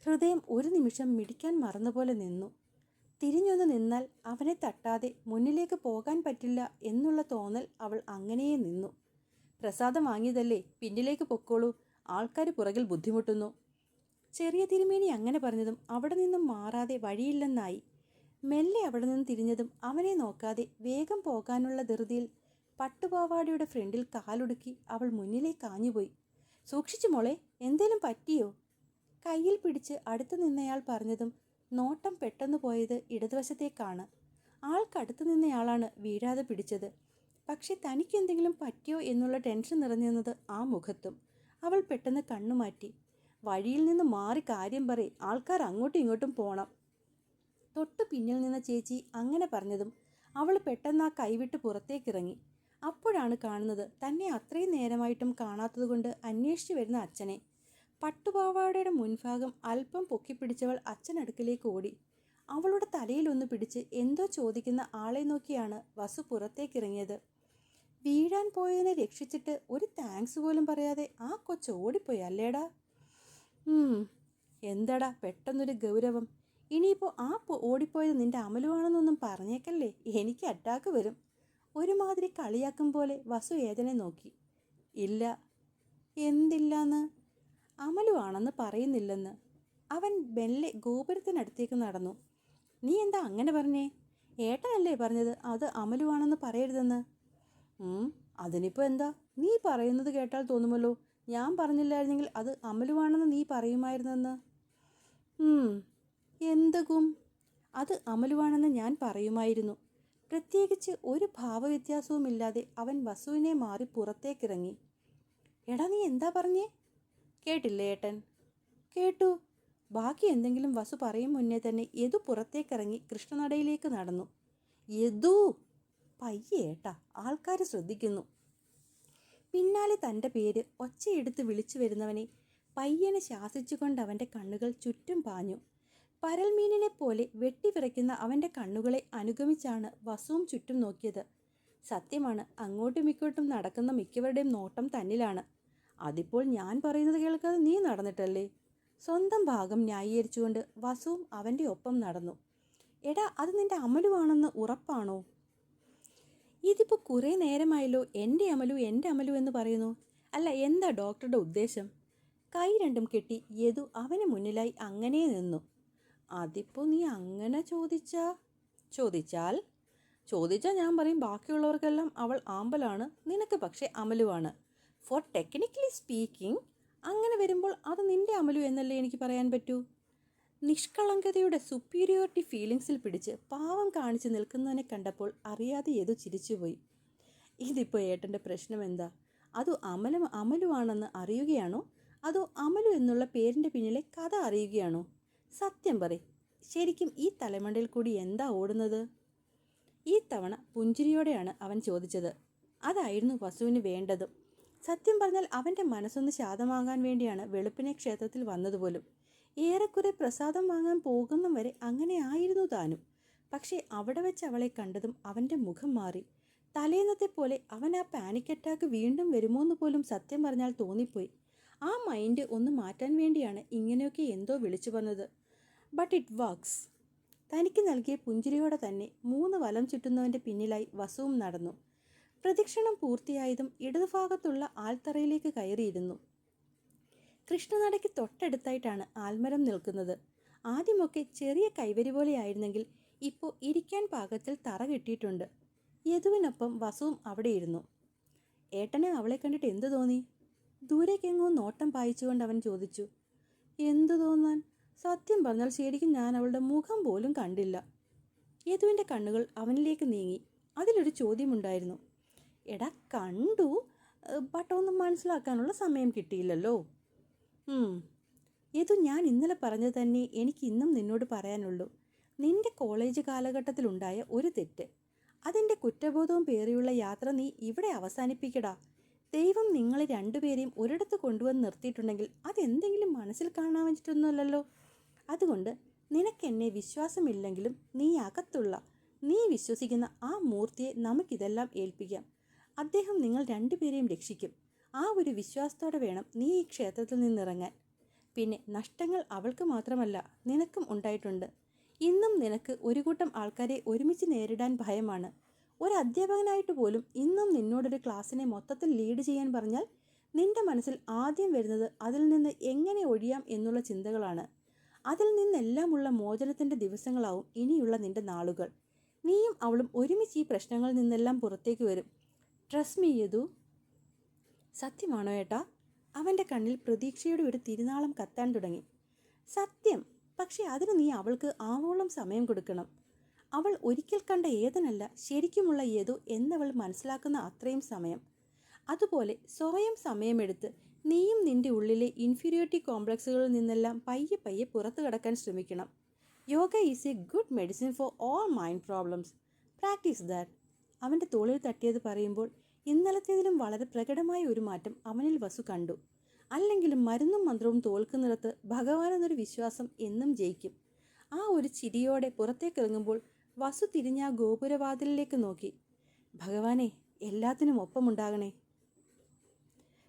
ഹൃദയം ഒരു നിമിഷം മിടിക്കാൻ മറന്നുപോലെ നിന്നു. തിരിഞ്ഞൊന്ന് നിന്നാൽ അവനെ തട്ടാതെ മുന്നിലേക്ക് പോകാൻ പറ്റില്ല എന്നുള്ള തോന്നൽ അവൾ അങ്ങനെയേ നിന്നു. പ്രസാദം വാങ്ങിയതല്ലേ, പിന്നിലേക്ക് പൊക്കോളൂ, ആൾക്കാർ പുറകിൽ ബുദ്ധിമുട്ടുന്നു. ചെറിയ തിരുമേനി അങ്ങനെ പറഞ്ഞതും അവിടെ നിന്നും മാറാതെ വഴിയില്ലെന്നായി. മെല്ലെ അവിടെ നിന്ന് തിരിഞ്ഞതും അവനെ നോക്കാതെ വേഗം പോകാനുള്ള ധൃതിയിൽ പട്ടുപാവാടയുടെ ഫ്രണ്ടിൽ കാലൊടുക്കി അവൾ മുന്നിലേക്ക് ആഞ്ഞുപോയി. സൂക്ഷിച്ചു മോളെ, എന്തേലും പറ്റിയോ? കയ്യിൽ പിടിച്ച് അടുത്തു നിന്നയാൾ പറഞ്ഞതും നോട്ടം പെട്ടെന്ന് പോയത് ഇടതുവശത്തേക്കാണ്. ആൾക്കടുത്തു നിന്നയാളാണ് വീഴാതെ പിടിച്ചത്. പക്ഷെ തനിക്കെന്തെങ്കിലും പറ്റിയോ എന്നുള്ള ടെൻഷൻ നിറഞ്ഞു നിന്നത് ആ മുഖത്തും. അവൾ പെട്ടെന്ന് കണ്ണുമാറ്റി. വഴിയിൽ നിന്ന് മാറി കാര്യം പറയ്, ആൾക്കാർ അങ്ങോട്ടും ഇങ്ങോട്ടും പോണം. തൊട്ടു പിന്നിൽ നിന്ന ചേച്ചി അങ്ങനെ പറഞ്ഞതും അവൾ പെട്ടെന്ന് ആ കൈവിട്ട് പുറത്തേക്കിറങ്ങി. അപ്പോഴാണ് കാണുന്നത് തന്നെ അത്രയും നേരമായിട്ടും കാണാത്തതുകൊണ്ട് അന്വേഷിച്ചു വരുന്ന അച്ഛനെ. പട്ടുപാവാടയുടെ മുൻഭാഗം അല്പം പൊക്കിപ്പിടിച്ചവൾ അച്ഛനടുക്കിലേക്ക് ഓടി. അവളുടെ തലയിലൊന്ന് പിടിച്ച് എന്തോ ചോദിക്കുന്ന ആളെ നോക്കിയാണ് വസു പുറത്തേക്കിറങ്ങിയത്. വീഴാൻ പോയതിനെ രക്ഷിച്ചിട്ട് ഒരു താങ്ക്സ് പോലും പറയാതെ ആ കൊച്ച് ഓടിപ്പോയി അല്ലേടാ? എന്താടാ പെട്ടെന്നൊരു ഗൗരവം? ഇനിയിപ്പോൾ ഓടിപ്പോയത് നിന്റെ അമലുവാണെന്നൊന്നും പറഞ്ഞേക്കല്ലേ, എനിക്ക് അറ്റാക്ക് വരും. ഒരുമാതിരി കളിയാക്കും പോലെ വസു ഏതനെ നോക്കി. ഇല്ല. എന്തില്ലാന്ന്? അമലുവാണെന്ന് പറയുന്നില്ലെന്ന്. അവൻ മെല്ലെ ഗോപുരത്തിനടുത്തേക്ക് നടന്നു. നീ എന്താ അങ്ങനെ പറഞ്ഞേ? ഏട്ടനല്ലേ പറഞ്ഞത് അത് അമലുവാണെന്ന് പറയരുതെന്ന്. അതിനിപ്പോൾ എന്താ? നീ പറയുന്നത് കേട്ടാൽ തോന്നുമല്ലോ ഞാൻ പറഞ്ഞില്ലായിരുന്നെങ്കിൽ അത് അമലുവാണെന്ന് നീ പറയുമായിരുന്നെന്ന്. എന്തും അത് അമലുവാണെന്ന് ഞാൻ പറയുമായിരുന്നു. പ്രത്യേകിച്ച് ഒരു ഭാവവ്യത്യാസവുമില്ലാതെ അവൻ വസുവിനെ മാറി പുറത്തേക്കിറങ്ങി. എടാ നീ എന്താ പറഞ്ഞേ? കേട്ടില്ലേ ഏട്ടൻ? കേട്ടു. ബാക്കി എന്തെങ്കിലും വസു പറയും മുന്നേ തന്നെ യദു പുറത്തേക്കിറങ്ങി കൃഷ്ണനടയിലേക്ക് നടന്നു. യദു! പയ്യെ ഏട്ടാ, ആൾക്കാർ ശ്രദ്ധിക്കുന്നു. പിന്നാലെ തൻ്റെ പേര് ഒച്ചയെടുത്ത് വിളിച്ചു വരുന്നവനെ പയ്യനെ ശാസിച്ചുകൊണ്ട് അവൻ്റെ കണ്ണുകൾ ചുറ്റും പാഞ്ഞു. പരൽമീനിനെ പോലെ വെട്ടിവിറയ്ക്കുന്ന അവൻ്റെ കണ്ണുകളെ അനുഗമിച്ചാണ് വസുവും ചുറ്റും നോക്കിയത്. സത്യമാണ്, അങ്ങോട്ടും ഇങ്ങോട്ടും നടക്കുന്ന മിക്കവരുടെയും നോട്ടം തന്നിലാണ്. അതിപ്പോൾ ഞാൻ പറയുന്നത് കേൾക്കാതെ നീ നടന്നിട്ടല്ലേ? സ്വന്തം ഭാഗം ന്യായീകരിച്ചുകൊണ്ട് വസുവും അവൻ്റെ ഒപ്പം നടന്നു. എടാ, അത് നിന്റെ അമലുവാണെന്ന് ഉറപ്പാണോ? ഇതിപ്പോൾ കുറേ നേരമായല്ലോ എൻ്റെ അമലു എൻ്റെ അമലു എന്ന് പറയുന്നു. അല്ല, എന്താ ഡോക്ടറുടെ ഉദ്ദേശം? കൈ രണ്ടും കെട്ടി യദു അവന് മുന്നിലായി അങ്ങനെ നിന്നു. അതിപ്പോൾ നീ അങ്ങനെ ചോദിച്ചാൽ ഞാൻ പറയും ബാക്കിയുള്ളവർക്കെല്ലാം അവൾ ആമ്പലാണ്, നിനക്ക് പക്ഷേ അമലുവാണ്. ഫോർ ടെക്നിക്കലി സ്പീക്കിംഗ് അങ്ങനെ വരുമ്പോൾ അത് നിന്റെ അമലു എന്നല്ലേ എനിക്ക് പറയാൻ പറ്റൂ. നിഷ്കളങ്കതയുടെ സുപ്പീരിയോറിറ്റി ഫീലിങ്സിൽ പിടിച്ച് പാവം കാണിച്ച് നിൽക്കുന്നവനെ കണ്ടപ്പോൾ അറിയാതെ ഏതോ ചിരിച്ചുപോയി. ഇതിപ്പോൾ ഏട്ടൻ്റെ പ്രശ്നം എന്താ? അതോ അമലുവാണെന്ന് അറിയുകയാണോ, അതോ അമലു എന്നുള്ള പേരിൻ്റെ പിന്നിലെ കഥ അറിയുകയാണോ? സത്യം പറ, ശരിക്കും ഈ തലമണ്ടയിൽ കൂടി എന്താ ഓടുന്നത്? ഈ തവണ പുഞ്ചിരിയോടെയാണ് അവൻ ചോദിച്ചത്. അതായിരുന്നു വസുവിന് വേണ്ടതും. സത്യം പറഞ്ഞാൽ അവൻ്റെ മനസ്സൊന്ന് ശാന്തമാകാൻ വേണ്ടിയാണ് വെളുപ്പിനെ ക്ഷേത്രത്തിൽ വന്നതുപോലും. ഏറെക്കുറെ പ്രസാദം വാങ്ങാൻ പോകുന്ന വരെ അങ്ങനെ ആയിരുന്നു താനും. പക്ഷേ അവിടെ വെച്ച് അവളെ കണ്ടതും അവൻ്റെ മുഖം മാറി. തലേന്നത്തെ പോലെ അവൻ ആ പാനിക് അറ്റാക്ക് വീണ്ടും വരുമോയെന്ന് പോലും സത്യം പറഞ്ഞാൽ തോന്നിപ്പോയി. ആ മൈൻഡ് ഒന്ന് മാറ്റാൻ വേണ്ടിയാണ് ഇങ്ങനെയൊക്കെ എന്തോ വിളിച്ചു പറഞ്ഞത്. But it works. തനിക്ക് നൽകിയ പുഞ്ചിരിയോടെ തന്നെ 3 വലം ചുറ്റുന്നവൻ്റെ പിന്നിലായി വസുവും നടന്നു. പ്രദക്ഷിണം പൂർത്തിയായതും ഇടതുഭാഗത്തുള്ള ആൽത്തറയിലേക്ക് കയറിയിരുന്നു. കൃഷ്ണനടയ്ക്ക് തൊട്ടടുത്തായിട്ടാണ് ആൽമരം നിൽക്കുന്നത്. ആദ്യമൊക്കെ ചെറിയ കൈവരി പോലെയായിരുന്നെങ്കിൽ ഇപ്പോൾ ഇരിക്കാൻ പാകത്തിൽ തറ കെട്ടിയിട്ടുണ്ട്. യദുവിനൊപ്പം വസുവും അവിടെ ഇരുന്നു. ഏട്ടനെ അവളെ കണ്ടിട്ട് എന്തു തോന്നി? ദൂരേക്കെങ്ങോ നോട്ടം പായിച്ചുകൊണ്ട് അവൻ ചോദിച്ചു. എന്തു തോന്നാൻ? സത്യം പറഞ്ഞാൽ ശരിക്കും ഞാൻ അവളുടെ മുഖം പോലും കണ്ടില്ല. യദുവിൻ്റെ കണ്ണുകൾ അവനിലേക്ക് നീങ്ങി. അതിലൊരു ചോദ്യമുണ്ടായിരുന്നു. എടാ കണ്ടു, ബട്ട് ഒന്നും മനസ്സിലാക്കാനുള്ള സമയം കിട്ടിയില്ലല്ലോ. യദു, ഞാൻ ഇന്നലെ പറഞ്ഞത് തന്നെ എനിക്ക് ഇന്നും നിന്നോട് പറയാനുള്ളൂ. നിന്റെ കോളേജ് കാലഘട്ടത്തിലുണ്ടായ ഒരു തെറ്റ്, അതിൻ്റെ കുറ്റബോധവും പേറിയുള്ള യാത്ര നീ ഇവിടെ അവസാനിപ്പിക്കടാ. ദൈവം നിങ്ങളെ രണ്ടുപേരെയും ഒരിടത്ത് കൊണ്ടുവന്ന് നിർത്തിയിട്ടുണ്ടെങ്കിൽ അതെന്തെങ്കിലും മനസ്സിൽ കാണാൻ വെച്ചിട്ടൊന്നുമല്ലല്ലോ. അതുകൊണ്ട് നിനക്കെന്നെ വിശ്വാസമില്ലെങ്കിലും നീ വിശ്വസിക്കുന്ന ആ മൂർത്തിയെ നമുക്കിതെല്ലാം ഏൽപ്പിക്കാം. അദ്ദേഹം നിങ്ങൾ രണ്ടുപേരെയും രക്ഷിക്കും. ആ ഒരു വിശ്വാസത്തോടെ വേണം നീ ഈ ക്ഷേത്രത്തിൽ നിന്നിറങ്ങാൻ. പിന്നെ നഷ്ടങ്ങൾ അവൾക്ക് മാത്രമല്ല നിനക്കും ഉണ്ടായിട്ടുണ്ട്. ഇന്നും നിനക്ക് ഒരു കൂട്ടം ആൾക്കാരെ ഒരുമിച്ച് നേരിടാൻ ഭയമാണ്. ഒരു അധ്യാപകനായിട്ട് പോലും ഇന്നും നിന്നോടൊരു ക്ലാസ്സിനെ മൊത്തത്തിൽ ലീഡ് ചെയ്യാൻ പറഞ്ഞാൽ നിന്റെ മനസ്സിൽ ആദ്യം വരുന്നത് അതിൽ നിന്ന് എങ്ങനെ ഒഴിയാം എന്നുള്ള ചിന്തകളാണ്. അതിൽ നിന്നെല്ലാമുള്ള മോചനത്തിൻ്റെ ദിവസങ്ങളാവും ഇനിയുള്ള നിന്റെ നാളുകൾ. നീയും അവളും ഒരുമിച്ച് ഈ പ്രശ്നങ്ങളിൽ നിന്നെല്ലാം പുറത്തേക്ക് വരും. Trust me Yadu. സത്യമാണോ ഏട്ടാ? അവൻ്റെ കണ്ണിൽ പ്രതീക്ഷയുടെ ഒരു തിരുനാളം കത്താൻ തുടങ്ങി. സത്യം. പക്ഷെ അതിന് നീ അവൾക്ക് ആവോളം സമയം കൊടുക്കണം. അവൾ ഒരിക്കൽ കണ്ട ഏതനല്ല ശരിക്കുമുള്ള യദു എന്നവൾ മനസ്സിലാക്കുന്ന അത്രയും സമയം. അതുപോലെ സ്വയം സമയമെടുത്ത് നീയും നിന്റെ ഉള്ളിലെ ഇൻഫീരിയോറിറ്റി കോംപ്ലക്സുകളിൽ നിന്നെല്ലാം പയ്യെ പയ്യെ പുറത്തു കടക്കാൻ ശ്രമിക്കണം. Yoga is A good medicine for all mind problems. Practice that. അവൻ്റെ തോളിൽ തട്ടിയത് പറയുമ്പോൾ ഇന്നലത്തേതിലും വളരെ പ്രകടമായ ഒരു മാറ്റം അവനിൽ വസു കണ്ടു. അല്ലെങ്കിലും മരുന്നും മന്ത്രവും തോൽക്കുന്നിടത്ത് ഭഗവാൻ എന്നൊരു വിശ്വാസം എന്നും ജയിക്കും. ആ ഒരു ചിരിയോടെ പുറത്തേക്കിറങ്ങുമ്പോൾ വസു തിരിഞ്ഞ ഗോപുരവാതിലിലേക്ക് നോക്കി. ഭഗവാനെ, എല്ലാത്തിനും ഒപ്പമുണ്ടാകണേ.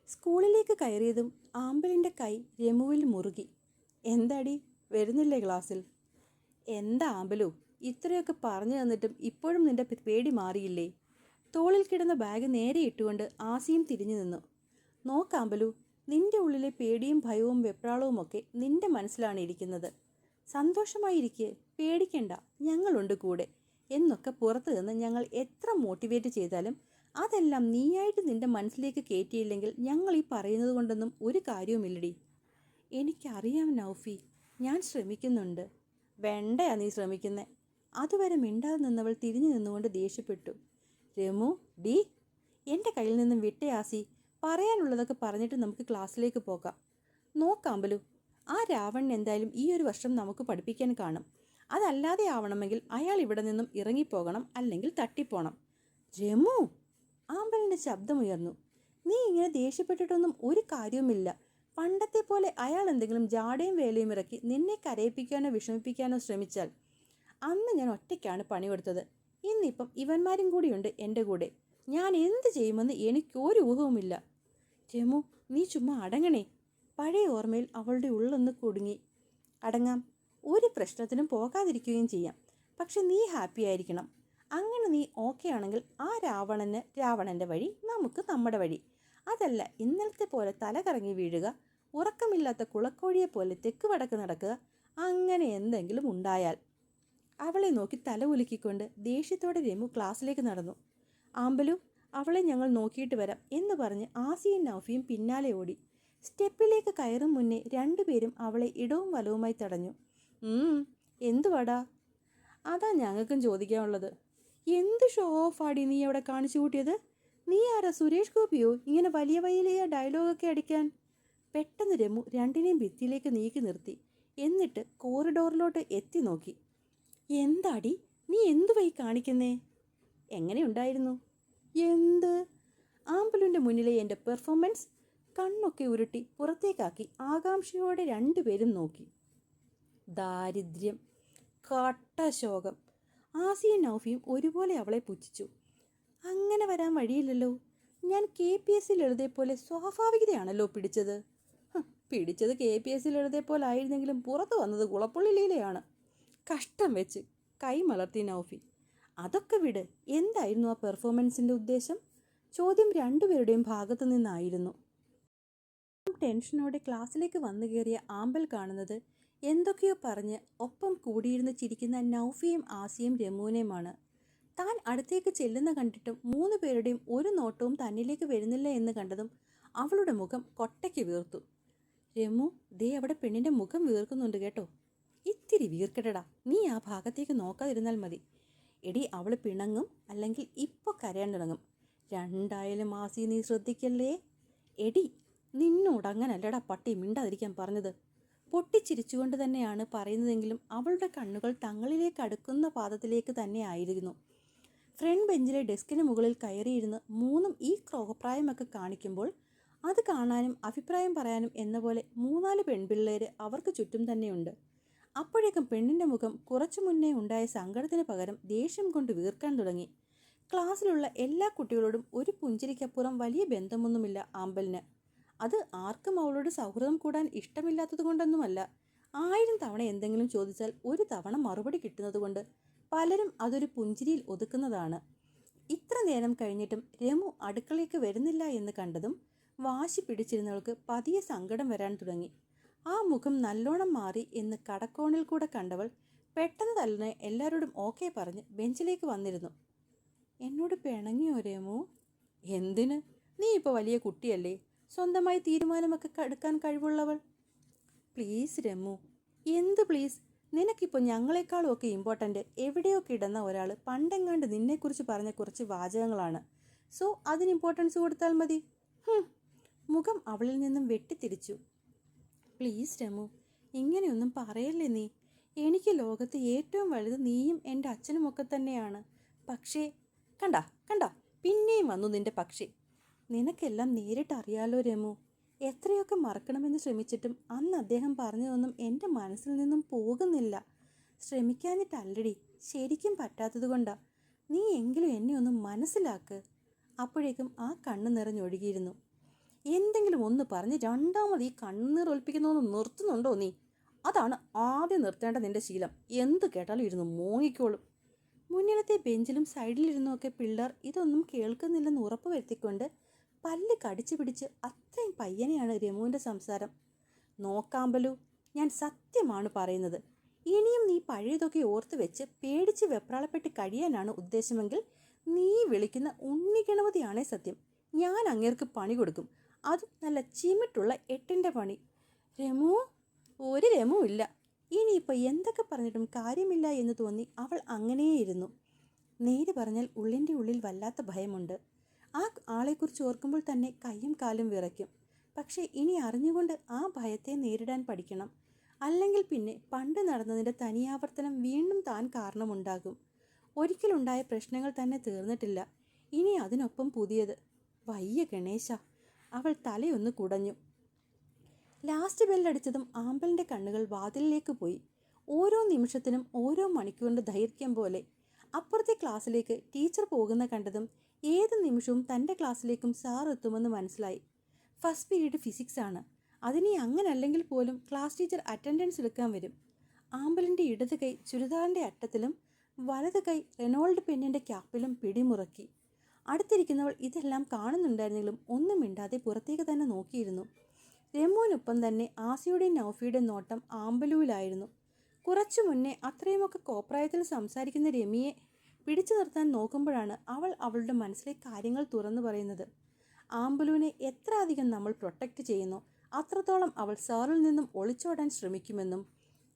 സ്കൂളിലേക്ക് കയറിയതും ആമ്പലിൻ്റെ കൈ രമുവിൽ മുറുകി. എന്താടി, വരുന്നില്ലേ ക്ലാസ്സിൽ? എന്താ ആമ്പലു, ഇത്രയൊക്കെ പറഞ്ഞു തന്നിട്ടും ഇപ്പോഴും നിന്റെ പേടി മാറിയില്ലേ? തോളിൽ കിടന്ന ബാഗ് നേരെ ഇട്ടുകൊണ്ട് ആസിയും തിരിഞ്ഞു നിന്നു. നോക്കാമ്പലു, നിന്റെ ഉള്ളിലെ പേടിയും ഭയവും വെപ്രാളവും ഒക്കെ നിന്റെ മനസ്സിലാണ് ഇരിക്കുന്നത്. സന്തോഷമായിരിക്കെ, പേടിക്കണ്ട, ഞങ്ങളുണ്ട് കൂടെ എന്നൊക്കെ പുറത്തു നിന്ന് ഞങ്ങൾ എത്ര മോട്ടിവേറ്റ് ചെയ്താലും അതെല്ലാം നീയായിട്ട് നിന്റെ മനസ്സിലേക്ക് കയറ്റിയില്ലെങ്കിൽ ഞങ്ങൾ ഈ പറയുന്നത് കൊണ്ടൊന്നും ഒരു കാര്യവുമില്ലടി. എനിക്കറിയാം നൗഫി, ഞാൻ ശ്രമിക്കുന്നുണ്ട്. വേണ്ടയാ നീ ശ്രമിക്കുന്നേ. അതുവരെ മിണ്ടാതെ നിന്നവൾ തിരിഞ്ഞു നിന്നുകൊണ്ട് ദേഷ്യപ്പെട്ടു. രമു, ഡി, എൻ്റെ കയ്യിൽ നിന്നും വിട്ടേ ആസി. പറയാനുള്ളതൊക്കെ പറഞ്ഞിട്ട് നമുക്ക് ക്ലാസ്സിലേക്ക് പോകാം. നോക്കാമ്പലു, ആ രാവണൻ എന്തായാലും ഈ ഒരു വർഷം നമുക്ക് പഠിപ്പിക്കാൻ കാണും. അതല്ലാതെ ആവണമെങ്കിൽ അയാൾ ഇവിടെ നിന്നും ഇറങ്ങിപ്പോകണം, അല്ലെങ്കിൽ തട്ടിപ്പോണം. രമു, ആമ്പലിൻ്റെ ശബ്ദമുയർന്നു. നീ ഇങ്ങനെ ദേഷ്യപ്പെട്ടിട്ടൊന്നും ഒരു കാര്യവുമില്ല. പണ്ടത്തെ പോലെ അയാൾ എന്തെങ്കിലും ജാടയും വേലയും ഇറക്കി നിന്നെ കരയിപ്പിക്കാനോ വിഷമിപ്പിക്കാനോ ശ്രമിച്ചാൽ, അന്ന് ഞാൻ ഒറ്റയ്ക്കാണ് പണിയെടുത്തത്. ഇന്നിപ്പം ഇവന്മാരും കൂടിയുണ്ട് എൻ്റെ കൂടെ. ഞാൻ എന്ത് ചെയ്യുമെന്ന് എനിക്കൊരു ഊഹവുമില്ല. രമു, നീ ചുമ്മാ അടങ്ങണേ. പഴയ ഓർമ്മയിൽ അവളുടെ ഉള്ളൊന്ന് കുടുങ്ങി. അടങ്ങാം, ഒരു പ്രശ്നത്തിനും പോകാതിരിക്കുകയും ചെയ്യാം. പക്ഷെ നീ ഹാപ്പി ആയിരിക്കണം. അങ്ങനെ നീ ഓക്കെ ആണെങ്കിൽ ആ രാവണന് രാവണൻ്റെ വഴി, നമുക്ക് നമ്മുടെ വഴി. അതല്ല ഇന്നലത്തെ പോലെ തല കറങ്ങി വീഴുക, ഉറക്കമില്ലാത്ത കുളക്കോഴിയെ പോലെ തെക്ക് വടക്ക് നടക്കുക, അങ്ങനെ എന്തെങ്കിലും ഉണ്ടായാൽ. അവളെ നോക്കി തല ഉലുക്കിക്കൊണ്ട് ദേഷ്യത്തോടെ രമു ക്ലാസ്സിലേക്ക് നടന്നു. ആമ്പലു, അവളെ ഞങ്ങൾ നോക്കിയിട്ട് വരാം എന്ന് പറഞ്ഞ് ആസിയും നൗഫിയും പിന്നാലെ ഓടി. സ്റ്റെപ്പിലേക്ക് കയറും മുന്നേ രണ്ടുപേരും അവളെ ഇടവും വലവുമായി തടഞ്ഞു. എന്തുവാടാ? അതാ ഞങ്ങൾക്കും ചോദിക്കാനുള്ളത്. എന്ത് ഷോ ഓഫ് ആടി നീ അവിടെ കാണിച്ചു കൂട്ടിയത്? നീ ആരാ, സുരേഷ് ഗോപിയോ, ഇങ്ങനെ വലിയ വലിയ ഡയലോഗൊക്കെ അടിക്കാൻ? പെട്ടെന്ന് രമു രണ്ടിനെയും ഭിത്തിയിലേക്ക് നീക്കി നിർത്തി. എന്നിട്ട് കോറിഡോറിലോട്ട് എത്തി നോക്കി. എന്താടി നീ എന്തുവായി കാണിക്കുന്നേ? എങ്ങനെയുണ്ടായിരുന്നു? എന്ത്? ആമ്പലുവിൻ്റെ മുന്നിലെ എൻ്റെ പെർഫോമൻസ്? കണ്ണൊക്കെ ഉരുട്ടി പുറത്തേക്കാക്കി ആകാംക്ഷയോടെ രണ്ടുപേരും നോക്കി. ദാരിദ്ര്യം, കട്ട ശോകം. ആസിയും നൗഫിയും ഒരുപോലെ അവളെ പുച്ഛിച്ചു. അങ്ങനെ വരാൻ വഴിയില്ലല്ലോ. ഞാൻ KPSC എഴുതിയ പോലെ സ്വാഭാവികതയാണല്ലോ പിടിച്ചത്. പിടിച്ചത് KPSC എഴുതിയ പോലെ ആയിരുന്നെങ്കിലും പുറത്തു വന്നത് കുളപ്പുള്ളി ലീലയാണ്. കഷ്ടം വെച്ച് കൈ മലർത്തി നൗഫി. അതൊക്കെ വിട്, എന്തായിരുന്നു ആ പെർഫോമൻസിൻ്റെ ഉദ്ദേശം? ചോദ്യം രണ്ടുപേരുടെയും ഭാഗത്തു നിന്നായിരുന്നു. ടെൻഷനോടെ ക്ലാസ്സിലേക്ക് വന്നു കയറിയ ആമ്പൽ കാണുന്നത് എന്തൊക്കെയോ പറഞ്ഞ് ഒപ്പം കൂടിയിരുന്ന് ചിരിക്കുന്ന നൗഫിയും ആസിയും രമുവിനെയുമാണ്. താൻ അടുത്തേക്ക് ചെല്ലുന്ന കണ്ടിട്ടും 3 പേരുടെയും ഒരു നോട്ടവും തന്നിലേക്ക് വരുന്നില്ല എന്ന് കണ്ടതും അവളുടെ മുഖം കൊട്ടയ്ക്ക് വീർത്തു. രമു, ദേ അവിടെ പെണ്ണിൻ്റെ മുഖം വീർക്കുന്നുണ്ട് കേട്ടോ. ഇത്തിരി വീർക്കട്ടടാ, നീ ആ ഭാഗത്തേക്ക് നോക്കാതിരുന്നാൽ മതി. എടി, അവൾ പിണങ്ങും, അല്ലെങ്കിൽ ഇപ്പോൾ കരയാൻ തുടങ്ങും. രണ്ടായാലും ആസി നീ ശ്രദ്ധിക്കല്ലേ. എടി, നിന്നോട് അങ്ങനല്ലടാ പട്ടി മിണ്ടാതിരിക്കാൻ പറഞ്ഞത്. പൊട്ടിച്ചിരിച്ചുകൊണ്ട് തന്നെയാണ് പറയുന്നതെങ്കിലും അവളുടെ കണ്ണുകൾ തങ്ങളിലേക്ക് അടുക്കുന്ന പാദത്തിലേക്ക് തന്നെ ആയിരുന്നു. ഫ്രണ്ട് ബെഞ്ചിലെ ഡെസ്കിന് മുകളിൽ കയറിയിരുന്ന് മൂന്നും ഈ ക്രോഹപ്രായമൊക്കെ കാണിക്കുമ്പോൾ അത് കാണാനും അഭിപ്രായം പറയാനും എന്ന പോലെ 3-4 പെൺപിള്ളേർ അവർക്ക് ചുറ്റും തന്നെയുണ്ട്. അപ്പോഴേക്കും പെണ്ണിൻ്റെ മുഖം കുറച്ചു മുന്നേ ഉണ്ടായ സങ്കടത്തിന് പകരം ദേഷ്യം കൊണ്ട് വീർക്കാൻ തുടങ്ങി. ക്ലാസ്സിലുള്ള എല്ലാ കുട്ടികളോടും ഒരു പുഞ്ചിരിക്കപ്പുറം വലിയ ബന്ധമൊന്നുമില്ല ആമ്പലിന്. അത് ആർക്കും അവളോട് സൗഹൃദം കൂടാൻ ഇഷ്ടമില്ലാത്തത് കൊണ്ടൊന്നുമല്ല. 1000 തവണ എന്തെങ്കിലും ചോദിച്ചാൽ ഒരു തവണ മറുപടി കിട്ടുന്നത് കൊണ്ട് പലരും അതൊരു പുഞ്ചിരിയിൽ ഒതുക്കുന്നതാണ്. ഇത്ര നേരം കഴിഞ്ഞിട്ടും രമു അടുക്കളയ്ക്ക് വരുന്നില്ല എന്ന് കണ്ടതും വാശി പിടിച്ചിരുന്നവൾക്ക് പതിയെ സങ്കടം വരാൻ തുടങ്ങി. ആ മുഖം നല്ലോണം മാറി എന്ന് കടക്കോണിൽ കൂടെ കണ്ടവൾ പെട്ടെന്ന് തന്നെ എല്ലാവരോടും ഓക്കെ പറഞ്ഞ് ബെഞ്ചിലേക്ക് വന്നിരുന്നു. എന്നോട് പിണങ്ങിയോ രമു? എന്തിന്? നീ ഇപ്പോൾ വലിയ കുട്ടിയല്ലേ, സ്വന്തമായി തീരുമാനമൊക്കെ എടുക്കാൻ കഴിവുള്ളവൾ. പ്ലീസ് രമു. എന്ത് പ്ലീസ്? നിനക്കിപ്പോൾ ഞങ്ങളെക്കാളും ഒക്കെ ഇമ്പോർട്ടൻ്റ് എവിടെയോ കിടന്ന ഒരാൾ പണ്ടെങ്ങാണ്ട് നിന്നെക്കുറിച്ച് പറഞ്ഞ കുറച്ച് വാചകങ്ങളാണ്. സോ അതിന് ഇമ്പോർട്ടൻസ് കൊടുത്താൽ മതി. മുഖം അവളിൽ നിന്നും വെട്ടിത്തിരിച്ചു. പ്ലീസ് രമു, ഇങ്ങനെയൊന്നും പറയല്ലേ നീ. എനിക്ക് ലോകത്ത് ഏറ്റവും വലുത് നീയും എൻ്റെ അച്ഛനുമൊക്കെ തന്നെയാണ്. പക്ഷേ കണ്ട പിന്നെയും വന്നു നിൻ്റെ പക്ഷേ. നിനക്കെല്ലാം നേരിട്ട് അറിയാലോ രമു. എത്രയൊക്കെ മറക്കണമെന്ന് ശ്രമിച്ചിട്ടും അന്ന് അദ്ദേഹം പറഞ്ഞതൊന്നും എൻ്റെ മനസ്സിൽ നിന്നും പോകുന്നില്ല. ശ്രമിക്കാഞ്ഞിട്ടല്ലടി, ശരിക്കും പറ്റാത്തത് കൊണ്ടാ. നീ എങ്കിലും എന്നെ ഒന്ന് മനസ്സിലാക്ക്. അപ്പോഴേക്കും ആ കണ്ണ് നിറഞ്ഞൊഴുകിയിരുന്നു. എന്തെങ്കിലും ഒന്ന് പറഞ്ഞ് രണ്ടാമത് ഈ കണ്ണീർ ഒലിപ്പിക്കുന്നൊന്ന് നിർത്തുന്നുണ്ടോ നീ? അതാണ് ആദ്യം നിർത്തേണ്ട നിന്റെ ശീലം. എന്ത് കേട്ടാലും ഇരുന്ന് മോങ്ങിക്കോളും. മുന്നിലത്തെ ബെഞ്ചിലും സൈഡിലിരുന്നുമൊക്കെ പിള്ളേർ ഇതൊന്നും കേൾക്കുന്നില്ലെന്ന് ഉറപ്പ് വരുത്തിക്കൊണ്ട് പല്ല് കടിച്ചു പിടിച്ച് അത്രയും പയ്യനെയാണ് രമുവിൻ്റെ സംസാരം. നോക്കാമ്പലു, ഞാൻ സത്യമാണ് പറയുന്നത്. ഇനിയും നീ പഴയതൊക്കെ ഓർത്ത് വെച്ച് പേടിച്ച് വെപ്രാളപ്പെട്ട് കഴിയാനാണ് ഉദ്ദേശമെങ്കിൽ നീ വിളിക്കുന്ന ഉണ്ണിഗണപതിയാണേ സത്യം. ഞാൻ അങ്ങേർക്ക് പണി കൊടുക്കും. അതും നല്ല ചിമിട്ടുള്ള 8ൻ്റെ പണി. രമു, ഒരു രമു ഇല്ല. ഇനിയിപ്പോൾ എന്തൊക്കെ പറഞ്ഞിട്ടും കാര്യമില്ല എന്ന് തോന്നി അവൾ അങ്ങനെയേയിരുന്നു. നേര് പറഞ്ഞാൽ ഉള്ളിൻ്റെ ഉള്ളിൽ വല്ലാത്ത ഭയമുണ്ട്. ആ ആളെക്കുറിച്ച് ഓർക്കുമ്പോൾ തന്നെ കൈയും കാലും വിറയ്ക്കും. പക്ഷേ ഇനി അറിഞ്ഞുകൊണ്ട് ആ ഭയത്തെ നേരിടാൻ പഠിക്കണം. അല്ലെങ്കിൽ പിന്നെ പണ്ട് നടന്നതിൻ്റെ തനിയാവർത്തനം വീണ്ടും താൻ കാരണമുണ്ടാകും. ഒരിക്കലുണ്ടായ പ്രശ്നങ്ങൾ തന്നെ തീർന്നിട്ടില്ല. ഇനി അതിനൊപ്പം പുതിയത്. വയ്യ ഗണേശ. അവൾ തലയൊന്ന് കുടഞ്ഞു. ലാസ്റ്റ് ബെല്ലടിച്ചതും ആമ്പലിൻ്റെ കണ്ണുകൾ വാതിലിലേക്ക് പോയി. ഓരോ നിമിഷത്തിനും ഓരോ മണിക്കൂറിൻ്റെ ദൈർഘ്യം പോലെ. അപ്പുറത്തെ ക്ലാസ്സിലേക്ക് ടീച്ചർ പോകുന്ന കണ്ടതും ഏത് നിമിഷവും തൻ്റെ ക്ലാസ്സിലേക്കും സാർ എത്തുമെന്ന് മനസ്സിലായി. ഫസ്റ്റ് പീരീഡ് ഫിസിക്സ് ആണ്. അതിനി അങ്ങനെ അല്ലെങ്കിൽ പോലും ക്ലാസ് ടീച്ചർ അറ്റൻഡൻസ് എടുക്കാൻ വരും. ആമ്പലിൻ്റെ ഇടത് കൈ ചുരിദാറിൻ്റെ അറ്റത്തിലും വലത് കൈ റെനോൾഡ് പെന്നിൻ്റെ ക്യാപ്പിലും പിടിമുറക്കി. അടുത്തിരിക്കുന്നവൾ ഇതെല്ലാം കാണുന്നുണ്ടായിരുന്നെങ്കിലും ഒന്നും മിണ്ടാതെ പുറത്തേക്ക് തന്നെ നോക്കിയിരുന്നു. രമുവിനൊപ്പം തന്നെ ആസിയുടെയും നൗഫിയുടെയും നോട്ടം ആമ്പലുവിലായിരുന്നു. കുറച്ചു മുന്നേ അത്രയുമൊക്കെ കോപ്രായത്തിൽ സംസാരിക്കുന്ന രമിയെ പിടിച്ചു നിർത്താൻ നോക്കുമ്പോഴാണ് അവൾ അവളുടെ മനസ്സിലെ കാര്യങ്ങൾ തുറന്നു പറയുന്നത്. ആമ്പലുവിനെ എത്ര അധികം നമ്മൾ പ്രൊട്ടക്റ്റ് ചെയ്യുന്നോ അത്രത്തോളം അവൾ സാറിൽ നിന്നും ഒളിച്ചോടാൻ ശ്രമിക്കുമെന്നും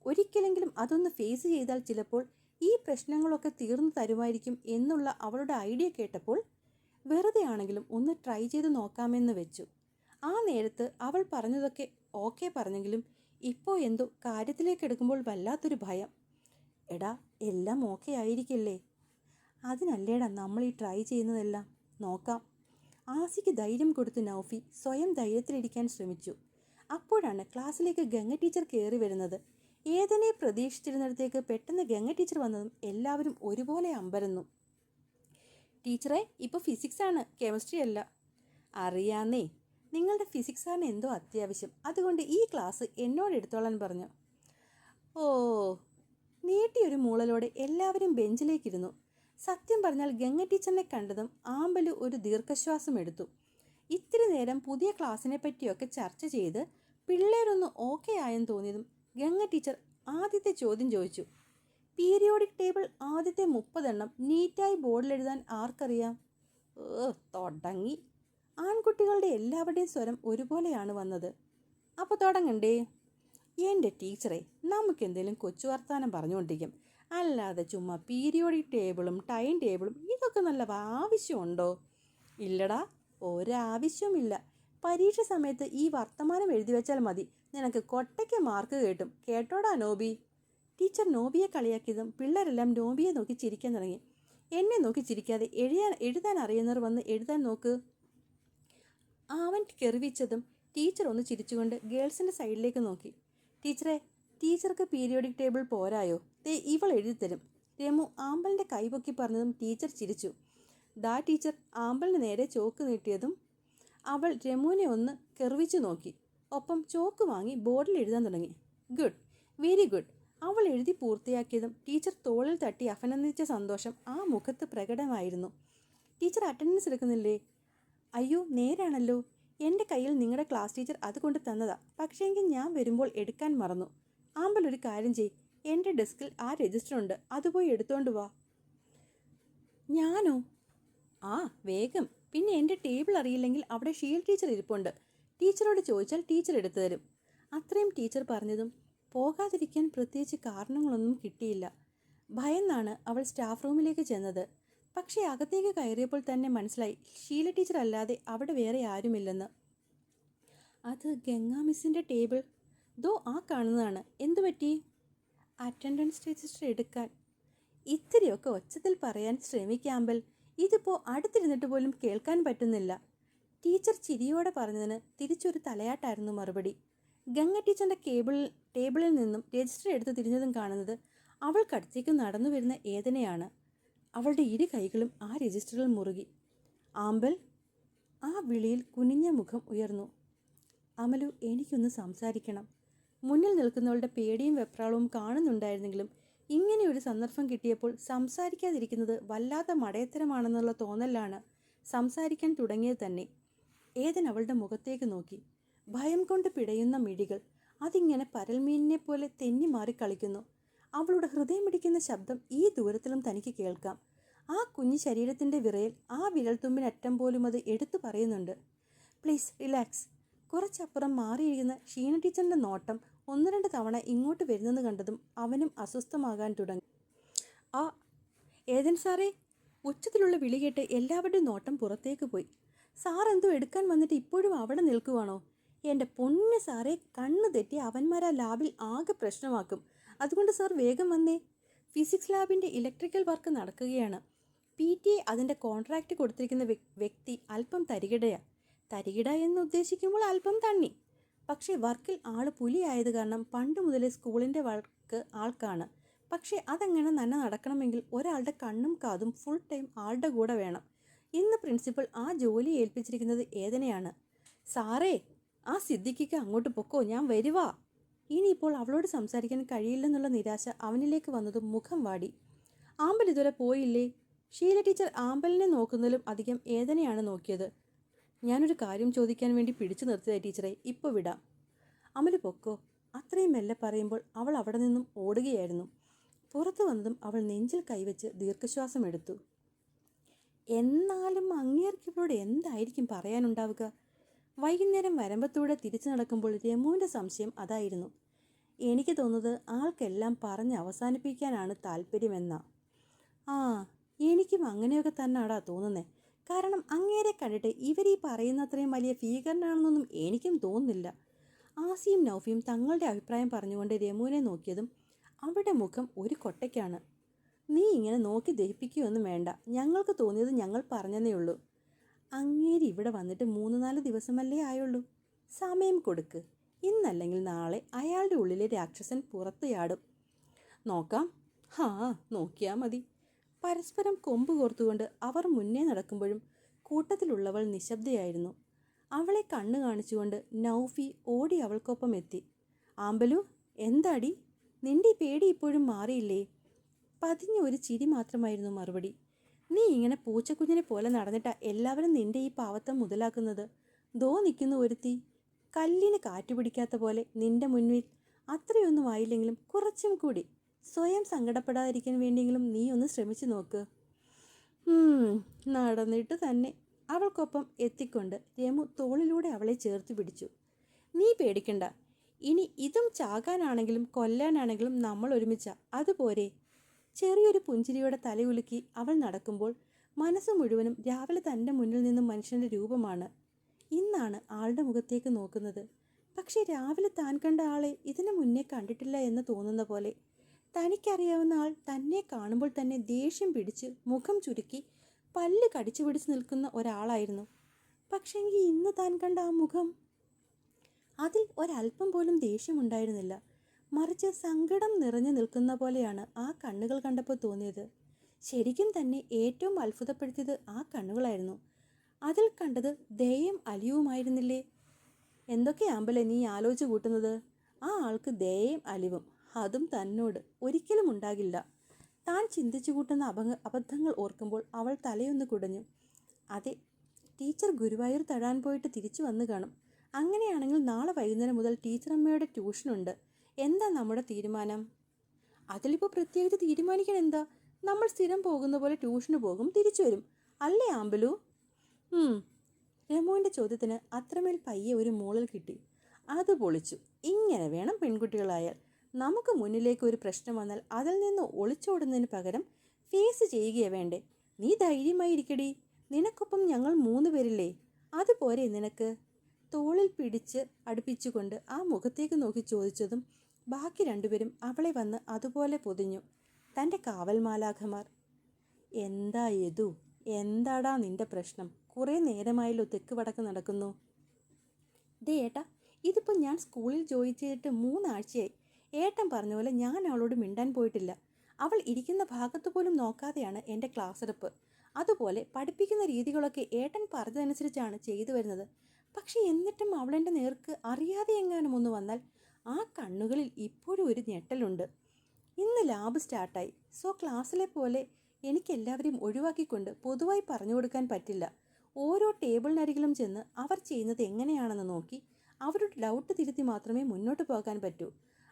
ഒരിക്കലെങ്കിലും അതൊന്ന് ഫേസ് ചെയ്താൽ ചിലപ്പോൾ ഈ പ്രശ്നങ്ങളൊക്കെ തീർന്നു തരുമായിരിക്കും എന്നുള്ള അവളുടെ ഐഡിയ കേട്ടപ്പോൾ വെറുതെ ആണെങ്കിലും ഒന്ന് ട്രൈ ചെയ്ത് നോക്കാമെന്ന് വെച്ചു. ആ നേരത്ത് അവൾ പറഞ്ഞതൊക്കെ ഓക്കെ പറഞ്ഞെങ്കിലും ഇപ്പോൾ എന്തോ കാര്യത്തിലേക്ക് എടുക്കുമ്പോൾ വല്ലാത്തൊരു ഭയം. എടാ, എല്ലാം ഓക്കെ ആയിരിക്കില്ലേ? അതിനല്ലേടാ നമ്മൾ ഈ ട്രൈ ചെയ്യുന്നതെല്ലാം. നോക്കാം. ആസിക്ക് ധൈര്യം കൊടുത്ത് നൗഫി സ്വയം ധൈര്യത്തിലിരിക്കാൻ ശ്രമിച്ചു. അപ്പോഴാണ് ക്ലാസ്സിലേക്ക് ഗംഗ ടീച്ചർ കയറി വരുന്നത്. ഏതനെ പ്രതീക്ഷിച്ചിരുന്നിടത്തേക്ക് പെട്ടെന്ന് ഗംഗ ടീച്ചർ വന്നതും എല്ലാവരും ഒരുപോലെ അമ്പരന്നു. ടീച്ചറെ, ഇപ്പോൾ ഫിസിക്സ് ആണ്, കെമിസ്ട്രി അല്ല. അറിയാന്നേ, നിങ്ങളുടെ ഫിസിക്സ് സാറിന് എന്തോ അത്യാവശ്യം, അതുകൊണ്ട് ഈ ക്ലാസ് എന്നോട് എടുത്തോളാൻ പറഞ്ഞു. ഓ. നീട്ടിയൊരു മൂളലോടെ എല്ലാവരും ബെഞ്ചിലേക്കിരുന്നു. സത്യം പറഞ്ഞാൽ ഗംഗ ടീച്ചറിനെ കണ്ടതും ആമ്പലു ഒരു ദീർഘശ്വാസം എടുത്തു. ഇത്തിരി നേരം പുതിയ ക്ലാസ്സിനെ പറ്റിയൊക്കെ ചർച്ച ചെയ്ത് പിള്ളേരൊന്ന് ഓക്കെ ആയെന്ന് തോന്നിയതും ഗംഗ ടീച്ചർ ആദ്യത്തെ ചോദ്യം ചോദിച്ചു. പീരിയോഡിക് ടേബിൾ ആദ്യത്തെ 30 എണ്ണം നീറ്റായി ബോർഡിലെഴുതാൻ ആർക്കറിയാം? തുടങ്ങി. ആൺകുട്ടികളുടെ എല്ലാവരുടെയും സ്വരം ഒരുപോലെയാണ് വന്നത്. അപ്പോൾ തുടങ്ങണ്ടേ? എൻ്റെ ടീച്ചറെ, നമുക്കെന്തെങ്കിലും കൊച്ചു വർത്താനം പറഞ്ഞുകൊണ്ടിരിക്കും, അല്ലാതെ ചുമ്മാ പീരിയോഡിക് ടേബിളും ടൈം ടേബിളും ഇതൊക്കെ നല്ല ആവശ്യമുണ്ടോ? ഇല്ലടാ, ഒരാവശ്യവുമില്ല. പരീക്ഷ സമയത്ത് ഈ വർത്തമാനം എഴുതി വെച്ചാൽ മതി, നിനക്ക് കൊട്ടയ്ക്ക് മാർക്ക് കിട്ടും. കേട്ടോടാ നോബി? ടീച്ചർ നോബിയെ കളിയാക്കിയതും പിള്ളേരെല്ലാം നോബിയെ നോക്കി ചിരിക്കാൻ തുടങ്ങി. എന്നെ നോക്കി ചിരിക്കാതെ എഴുതാൻ അറിയുന്നവർ വന്ന് എഴുതാൻ നോക്ക്. അവൻ കെറിവിച്ചതും ടീച്ചർ ഒന്ന് ചിരിച്ചുകൊണ്ട് ഗേൾസിൻ്റെ സൈഡിലേക്ക് നോക്കി. ടീച്ചറെ, ടീച്ചർക്ക് പീരിയോഡിക് ടേബിൾ പോരായോ? ദേ ഇവൾ എഴുതിത്തരും. രമു ആമ്പലിൻ്റെ കൈപൊക്കി പറഞ്ഞതും ടീച്ചർ ചിരിച്ചു. ദാ ടീച്ചർ ആമ്പലിന് നേരെ ചോക്ക് നീട്ടിയതും അവൾ രമുവിനെ ഒന്ന് കെറിവിച്ചു നോക്കി. ഒപ്പം ചോക്ക് വാങ്ങി ബോർഡിൽ എഴുതാൻ തുടങ്ങി. Good, very good. അവൾ എഴുതി പൂർത്തിയാക്കിയതും ടീച്ചർ തോളിൽ തട്ടി അഭിനന്ദിച്ച സന്തോഷം ആ മുഖത്ത് പ്രകടമായിരുന്നു. Teacher attendance എടുക്കുന്നില്ലേ? അയ്യോ, നേരാണല്ലോ. എൻ്റെ കയ്യിൽ നിങ്ങളുടെ ക്ലാസ് ടീച്ചർ അതുകൊണ്ട് തന്നതാ. പക്ഷേങ്കിൽ ഞാൻ വരുമ്പോൾ എടുക്കാൻ മറന്നു. ആമ്പൽ ഒരു കാര്യം ചെയ്, എൻ്റെ ഡെസ്കിൽ ആ രജിസ്റ്റർ ഉണ്ട്, അതുപോയി എടുത്തോണ്ട് വാ. ഞാനോ? ആ, വേഗം. പിന്നെ എൻ്റെ ടേബിൾ അറിയില്ലെങ്കിൽ അവിടെ ഷീൽ ടീച്ചർ ഇരിപ്പുണ്ട്. ടീച്ചറോട് ചോദിച്ചാൽ ടീച്ചർ എടുത്തു തരും. അത്രയും ടീച്ചർ പറഞ്ഞതും പോകാതിരിക്കാൻ പ്രത്യേകിച്ച് കാരണങ്ങളൊന്നും കിട്ടിയില്ല. ഭയന്നാണ് അവൾ സ്റ്റാഫ് റൂമിലേക്ക് ചെന്നത്. പക്ഷേ അകത്തേക്ക് കയറിയപ്പോൾ തന്നെ മനസ്സിലായി ഷീല ടീച്ചർ അല്ലാതെ അവിടെ വേറെ ആരുമില്ലെന്ന്. അത് ഗംഗാ മിസ്സിൻ്റെ ടേബിൾ ദോ ആ കാണുന്നതാണ്. എന്തു പറ്റി? അറ്റൻഡൻസ് രജിസ്റ്റർ എടുക്കാൻ. ഇത്തിരിയൊക്കെ ഒച്ചത്തിൽ പറയാൻ ശ്രമിക്കാമ്പൽ, ഇതിപ്പോൾ അടുത്തിരുന്നിട്ട് പോലും കേൾക്കാൻ പറ്റുന്നില്ല. ടീച്ചർ ചിരിയോടെ പറഞ്ഞതിന് തിരിച്ചൊരു തലയാട്ടായിരുന്നു മറുപടി. ഗംഗ ടീച്ചറിൻ്റെ ടേബിളിൽ നിന്നും രജിസ്റ്റർ എടുത്ത് തിരിഞ്ഞതും കാണുന്നത് അവൾക്കടുത്തേക്ക് നടന്നു വരുന്ന ഏതനെയാണ്. അവളുടെ ഇരു കൈകളും ആ രജിസ്റ്ററിൽ മുറുകി. ആമ്പൽ. ആ വിളിയിൽ കുനിഞ്ഞ മുഖം ഉയർന്നു. അമലു, എനിക്കൊന്ന് സംസാരിക്കണം. മുന്നിൽ നിൽക്കുന്നവളുടെ പേടിയും വെപ്രാളവും കാണുന്നുണ്ടായിരുന്നെങ്കിലും ഇങ്ങനെയൊരു സന്ദർഭം കിട്ടിയപ്പോൾ സംസാരിക്കാതിരിക്കുന്നത് വല്ലാത്ത മടയത്തരമാണെന്നുള്ള തോന്നലാണ് സംസാരിക്കാൻ തുടങ്ങിയത് തന്നെ. ഏതൻ അവളുടെ മുഖത്തേക്ക് നോക്കി. ഭയം കൊണ്ട് പിടയുന്ന മിഴികൾ അതിങ്ങനെ പരൽമീനിനെ പോലെ തെന്നി മാറി കളിക്കുന്നു. അവളുടെ ഹൃദയമിടിക്കുന്ന ശബ്ദം ഈ ദൂരത്തിലും തനിക്ക് കേൾക്കാം. ആ കുഞ്ഞു ശരീരത്തിൻ്റെ വിറയൽ ആ വിരൽത്തുമ്പിനറ്റം പോലും അത് എടുത്തു പറയുന്നുണ്ട്. Please relax. കുറച്ചപ്പുറം മാറിയിരിക്കുന്ന ഷീന ടീച്ചറിൻ്റെ നോട്ടം ഒന്ന് രണ്ട് തവണ ഇങ്ങോട്ട് വരുന്നെന്ന് കണ്ടതും അവനും അസ്വസ്ഥമാകാൻ തുടങ്ങി. ആ ഏതൻ സാറേ. ഉച്ചത്തിലുള്ള വിളി കേട്ട് എല്ലാവരുടെയും നോട്ടം പുറത്തേക്ക് പോയി. സാർ എന്തോ എടുക്കാൻ വന്നിട്ട് ഇപ്പോഴും അവിടെ നിൽക്കുവാണോ? എൻ്റെ പൊന്ന് സാറേ, കണ്ണ് തെറ്റി അവന്മാരാ ലാബിൽ ആകെ പ്രശ്നമാക്കും. അതുകൊണ്ട് സാർ വേഗം വന്നേ. ഫിസിക്സ് ലാബിൻ്റെ ഇലക്ട്രിക്കൽ വർക്ക് നടക്കുകയാണ്. PTA അതിൻ്റെ കോൺട്രാക്റ്റ് കൊടുത്തിരിക്കുന്ന വ്യക്തി അല്പം തരികിടയാണ്. തരികിട എന്ന് ഉദ്ദേശിക്കുമ്പോൾ അല്പം തണ്ണി. പക്ഷേ വർക്കിൽ ആൾ പുലിയായത് കാരണം പണ്ട് മുതലേ സ്കൂളിൻ്റെ വർക്ക് ആൾക്കാണ്. പക്ഷേ അതങ്ങനെ തന്നെ നടക്കണമെങ്കിൽ ഒരാളുടെ കണ്ണും കാതും ഫുൾ ടൈം ആളുടെ കൂടെ വേണം. ഇന്ന് പ്രിൻസിപ്പൽ ആ ജോലി ഏൽപ്പിച്ചിരിക്കുന്നത് ഏതനെയാണ്. സാറേ, ആ സിദ്ദിഖിക്ക് അങ്ങോട്ട് പൊക്കോ, ഞാൻ വരുവാ. ഇനിയിപ്പോൾ അവളോട് സംസാരിക്കാൻ കഴിയില്ലെന്നുള്ള നിരാശ അവനിലേക്ക് വന്നതും മുഖം വാടി. ആമ്പൽ ഇതുവരെ പോയില്ലേ? ഷീല ടീച്ചർ ആമ്പലിനെ നോക്കുന്നതിലും അധികം ഏതനെയാണ് നോക്കിയത്. ഞാനൊരു കാര്യം ചോദിക്കാൻ വേണ്ടി പിടിച്ചു നിർത്തിയ ടീച്ചറെ, ഇപ്പോൾ വിടാം. അമല് പൊക്കോ. അത്രയും മെല്ലെ പറയുമ്പോൾ അവൾ അവിടെ നിന്നും ഓടുകയായിരുന്നു. പുറത്തു വന്നതും അവൾ നെഞ്ചിൽ കൈവച്ച് ദീർഘശ്വാസം എടുത്തു. എന്നാലും അങ്ങേർക്കിവളോട് എന്തായിരിക്കും പറയാനുണ്ടാവുക? വൈകുന്നേരം വരമ്പത്തൂടെ തിരിച്ചു നടക്കുമ്പോൾ രമുവിൻ്റെ സംശയം അതായിരുന്നു. എനിക്ക് തോന്നുന്നത് ആൾക്കെല്ലാം പറഞ്ഞ് അവസാനിപ്പിക്കാനാണ് താല്പര്യമെന്നാ. ആ, എനിക്കും അങ്ങനെയൊക്കെ തന്നെയാടാ തോന്നുന്നേ. കാരണം അങ്ങേരെ കണ്ടിട്ട് ഇവരീ പറയുന്നത്രയും വലിയ ഭീകരനാണെന്നൊന്നും എനിക്കും തോന്നുന്നില്ല. ആസിയും നൗഫിയും തങ്ങളുടെ അഭിപ്രായം പറഞ്ഞുകൊണ്ട് രമുവിനെ നോക്കിയതും അവരുടെ മുഖം ഒരു കൊട്ടയ്ക്കാണ്. നീ ഇങ്ങനെ നോക്കി ദഹിപ്പിക്കുകയൊന്നും വേണ്ട. ഞങ്ങൾക്ക് തോന്നിയത് ഞങ്ങൾ പറഞ്ഞതേ ഉള്ളൂ. അങ്ങേര് ഇവിടെ വന്നിട്ട് 3-4 ദിവസമല്ലേ ആയുള്ളൂ. സമയം കൊടുക്ക്. ഇന്നല്ലെങ്കിൽ നാളെ അയാളുടെ ഉള്ളിലെ രാക്ഷസൻ പുറത്തു ചാടും. നോക്കാം. ഹാ, നോക്കിയാൽ മതി. പരസ്പരം കൊമ്പ് കോർത്തുകൊണ്ട് അവർ മുന്നേ നടക്കുമ്പോഴും കൂട്ടത്തിലുള്ളവൾ നിശബ്ദയായിരുന്നു. അവളെ കണ്ണു കാണിച്ചുകൊണ്ട് നൗഫി ഓടി അവൾക്കൊപ്പം എത്തി. ആമ്പലു, എന്താടി, നിന്റെ പേടി ഇപ്പോഴും മാറിയില്ലേ? പതിഞ്ഞ ഒരു ചിരി മാത്രമായിരുന്നു മറുപടി. നീ ഇങ്ങനെ പൂച്ചക്കുഞ്ഞിനെ പോലെ നടന്നിട്ടാ എല്ലാവരും നിന്റെ ഈ പാവത്തം മുതലാക്കുന്നത്. ദോ നിൽക്കുന്നു ഒരുത്തി, കല്ലിന് കാറ്റുപിടിക്കാത്ത പോലെ നിന്റെ മുന്നിൽ. അത്രയൊന്നും ആയില്ലെങ്കിലും കുറച്ചും കൂടി സ്വയം സങ്കടപ്പെടാതിരിക്കാൻ വേണ്ടിയെങ്കിലും നീ ഒന്ന് ശ്രമിച്ചു നോക്ക്. നടന്നിട്ട് തന്നെ. അവൾക്കൊപ്പം എത്തിക്കൊണ്ട് രമു തോളിലൂടെ അവളെ ചേർത്ത് പിടിച്ചു. നീ പേടിക്കണ്ട. ഇനി ഇതും ചാകാനാണെങ്കിലും കൊല്ലാനാണെങ്കിലും നമ്മൾ ഒരുമിച്ചാ. അതുപോരെ. ചെറിയൊരു പുഞ്ചിരിയോടെ തലയുലുക്കി അവൾ നടക്കുമ്പോൾ മനസ്സ് മുഴുവനും രാവിലെ തൻ്റെ മുന്നിൽ നിന്നും മനുഷ്യൻ്റെ രൂപമാണ്. ഇന്നാണ് ആളുടെ മുഖത്തേക്ക് നോക്കുന്നത്. പക്ഷേ രാവിലെ താൻ കണ്ട ആളെ ഇതിനു മുന്നേ കണ്ടിട്ടില്ല എന്ന് തോന്നുന്ന പോലെ. തനിക്കറിയാവുന്ന ആൾ തന്നെ കാണുമ്പോൾ തന്നെ ദേഷ്യം പിടിച്ച് മുഖം ചുരുക്കി പല്ല് കടിച്ചു പിടിച്ച് നിൽക്കുന്ന ഒരാളായിരുന്നു. പക്ഷെങ്കിൽ ഇന്ന് താൻ കണ്ട ആ മുഖം, അതിൽ ഒരല്പം പോലും ദേഷ്യമുണ്ടായിരുന്നില്ല. മറിച്ച് സങ്കടം നിറഞ്ഞു നിൽക്കുന്ന പോലെയാണ് ആ കണ്ണുകൾ കണ്ടപ്പോൾ തോന്നിയത്. ശരിക്കും തന്നെ ഏറ്റവും അത്ഭുതപ്പെടുത്തിയത് ആ കണ്ണുകളായിരുന്നു. അതിൽ കണ്ടത് ദയയും അലിവുമായിരുന്നില്ലേ? എന്തൊക്കെയാമ്പലേ നീ ആലോചിച്ച് കൂട്ടുന്നത്? ആ ആൾക്ക് ദയയും അലിവും അതും തന്നോട് ഒരിക്കലും ഉണ്ടാകില്ല. താൻ ചിന്തിച്ചു കൂട്ടുന്ന അബദ്ധങ്ങൾ ഓർക്കുമ്പോൾ അവൾ തലയൊന്ന് കുടഞ്ഞു. അതെ, ടീച്ചർ ഗുരുവായൂർ തൊഴാൻ പോയിട്ട് തിരിച്ചു വന്നു കാണും. അങ്ങനെയാണെങ്കിൽ നാളെ വൈകുന്നേരം മുതൽ ടീച്ചറമ്മയുടെ ട്യൂഷനുണ്ട്. എന്താ നമ്മുടെ തീരുമാനം? അതിലിപ്പോൾ പ്രത്യേകിച്ച് തീരുമാനിക്കാൻ എന്താ? നമ്മൾ സ്ഥിരം പോകുന്ന പോലെ ട്യൂഷന് പോകും, തിരിച്ചു വരും. അല്ലേ ആമ്പലു? രമുവിൻ്റെ ചോദ്യത്തിന് അത്രമേൽ പയ്യെ ഒരു മൂളൽ കിട്ടി. അത് പൊളിച്ചു. ഇങ്ങനെ വേണം പെൺകുട്ടികളായാൽ. നമുക്ക് മുന്നിലേക്ക് ഒരു പ്രശ്നം വന്നാൽ അതിൽ നിന്ന് ഒളിച്ചോടുന്നതിന് പകരം ഫേസ് ചെയ്യുകയാണ് വേണ്ടേ. നീ ധൈര്യമായിരിക്കടി. നിനക്കൊപ്പം ഞങ്ങൾ 3 പേരില്ലേ? അതുപോരെ നിനക്ക്? തോളിൽ പിടിച്ച് അടുപ്പിച്ചുകൊണ്ട് ആ മുഖത്തേക്ക് നോക്കി ചോദിച്ചതും ബാക്കി 2 പേരും അവളെ വന്ന് അതുപോലെ പൊതിഞ്ഞു. തൻ്റെ കാവൽ മാലാഖമാർ. എന്താ യദു, എന്താടാ നിന്റെ പ്രശ്നം? കുറേ നേരമായല്ലോ തെക്ക് വടക്ക് നടക്കുന്നു. ദേ ഏട്ടാ, ഇതിപ്പോൾ ഞാൻ സ്കൂളിൽ ജോയിൻ ചെയ്തിട്ട് 3 ആഴ്ചയായി. ഏട്ടൻ പറഞ്ഞ പോലെ ഞാൻ അവളോട് മിണ്ടാൻ പോയിട്ടില്ല. അവൾ ഇരിക്കുന്ന ഭാഗത്ത് പോലും നോക്കാതെയാണ് എൻ്റെ ക്ലാസ് എടുപ്പ്. അതുപോലെ പഠിപ്പിക്കുന്ന രീതികളൊക്കെ ഏട്ടൻ പറഞ്ഞതനുസരിച്ചാണ് ചെയ്തു വരുന്നത്. പക്ഷെ എന്നിട്ടും അവളെൻ്റെ നേർക്ക് അറിയാതെ എങ്ങാനും ഒന്ന് വന്നാൽ ആ കണ്ണുകളിൽ ഇപ്പോഴും ഒരു ഞെട്ടലുണ്ട്. ഇന്ന് ലാബ് സ്റ്റാർട്ടായി. സോ ക്ലാസ്സിലെ പോലെ എനിക്കെല്ലാവരെയും ഒഴിവാക്കിക്കൊണ്ട് പൊതുവായി പറഞ്ഞു കൊടുക്കാൻ പറ്റില്ല. ഓരോ ടേബിളിനരികിലും ചെന്ന് അവർ ചെയ്യുന്നത് എങ്ങനെയാണെന്ന് നോക്കി അവരുടെ ഡൗട്ട് തിരുത്തി മാത്രമേ മുന്നോട്ട് പോകാൻ പറ്റൂ.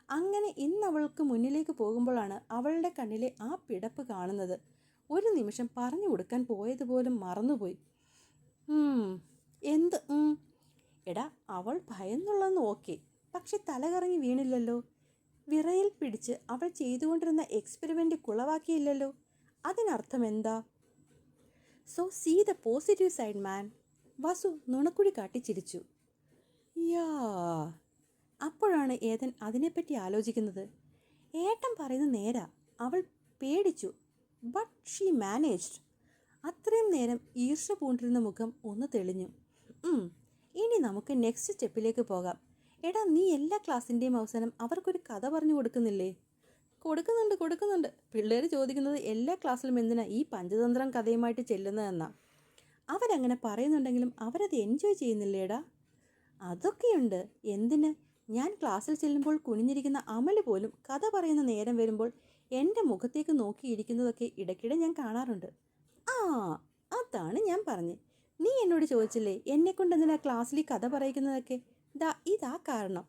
അങ്ങനെ ഇന്ന് അവൾക്ക് മുന്നിലേക്ക് പോകുമ്പോഴാണ് അവളുടെ കണ്ണിലെ ആ പിടപ്പ് കാണുന്നത്. ഒരു നിമിഷം പറഞ്ഞു കൊടുക്കാൻ പോയതുപോലും മറന്നുപോയി. എന്ത് എടാ, അവൾ ഭയന്നുള്ളതെന്ന് ഓക്കെ, പക്ഷെ തലകറങ്ങി വീണില്ലല്ലോ. വിറയിൽ പിടിച്ച് അവൾ ചെയ്തുകൊണ്ടിരുന്ന എക്സ്പെരിമെൻ്റ് കുളവാക്കിയില്ലല്ലോ. അതിനർത്ഥം എന്താ? So see the positive side man. Vasu നുണക്കുഴി കാട്ടി ചിരിച്ചു. യാ. അപ്പോഴാണ് ഏതൻ അതിനെപ്പറ്റി ആലോചിക്കുന്നത്. ഏട്ടൻ പറയുന്നത് നേരാ. അവൾ പേടിച്ചു, ബട്ട് ഷീ മാനേജ്ഡ്. അത്രയും നേരം ഈർഷ്യ പൂണ്ടിരുന്ന മുഖം ഒന്ന് തെളിഞ്ഞു. ഇനി നമുക്ക് നെക്സ്റ്റ് സ്റ്റെപ്പിലേക്ക് പോകാം. എടാ, നീ എല്ലാ ക്ലാസ്സിൻ്റെയും അവസാനം അവർക്കൊരു കഥ പറഞ്ഞു കൊടുക്കുന്നില്ലേ? കൊടുക്കുന്നുണ്ട്. പിള്ളേർ ചോദിക്കുന്നത് എല്ലാ ക്ലാസ്സിലും എന്തിനാ ഈ പഞ്ചതന്ത്രം കഥയുമായിട്ട് ചെല്ലുന്നതെന്നാ. അവരങ്ങനെ പറയുന്നുണ്ടെങ്കിലും അവരത് എൻജോയ് ചെയ്യുന്നില്ലേടാ? അതൊക്കെയുണ്ട്. എന്തിന്? ഞാൻ ക്ലാസ്സിൽ ചെല്ലുമ്പോൾ കുനിഞ്ഞിരിക്കുന്ന അമല് പോലും കഥ പറയുന്ന നേരം വരുമ്പോൾ എൻ്റെ മുഖത്തേക്ക് നോക്കിയിരിക്കുന്നതൊക്കെ ഇടയ്ക്കിടെ ഞാൻ കാണാറുണ്ട്. ആ, അതാണ് ഞാൻ പറഞ്ഞത്. നീ എന്നോട് ചോദിച്ചില്ലേ എന്നെക്കൊണ്ട് എന്തിനാ ക്ലാസ്സിൽ കഥ പറയിക്കുന്നതൊക്കെ? ഇതാ കാരണം.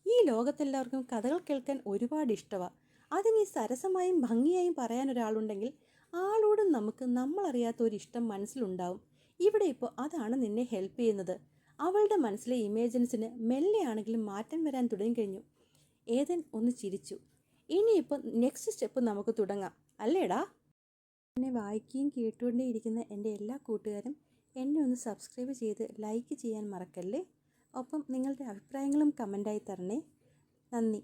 ഈ ലോകത്തെല്ലാവർക്കും കഥകൾ കേൾക്കാൻ ഒരുപാട് ഇഷ്ടമാണ്. അതിന് സരസമായും ഭംഗിയായും പറയാനൊരാളുണ്ടെങ്കിൽ ആളോടും നമുക്ക് നമ്മളറിയാത്ത ഒരു ഇഷ്ടം മനസ്സിലുണ്ടാവും. ഇവിടെ ഇപ്പോൾ അതാണ് നിന്നെ ഹെൽപ്പ് ചെയ്യുന്നത്. അവളുടെ മനസ്സിലെ ഇമേജിൻസിന് മെല്ലെയാണെങ്കിലും മാറ്റം വരാൻ തുടങ്ങിക്കഴിഞ്ഞു. ഏതൻ ഒന്ന് ചിരിച്ചു. ഇനിയിപ്പോൾ നെക്സ്റ്റ് സ്റ്റെപ്പ് നമുക്ക് തുടങ്ങാം, അല്ലേടാ? എന്നെ വായിക്കുകയും കേട്ടുകൊണ്ടേയിരിക്കുന്ന എൻ്റെ എല്ലാ കൂട്ടുകാരും എന്നെ ഒന്ന് സബ്സ്ക്രൈബ് ചെയ്ത് ലൈക്ക് ചെയ്യാൻ മറക്കല്ലേ. ഒപ്പം നിങ്ങളുടെ അഭിപ്രായങ്ങളും കമൻ്റായി തരണേ. നന്ദി.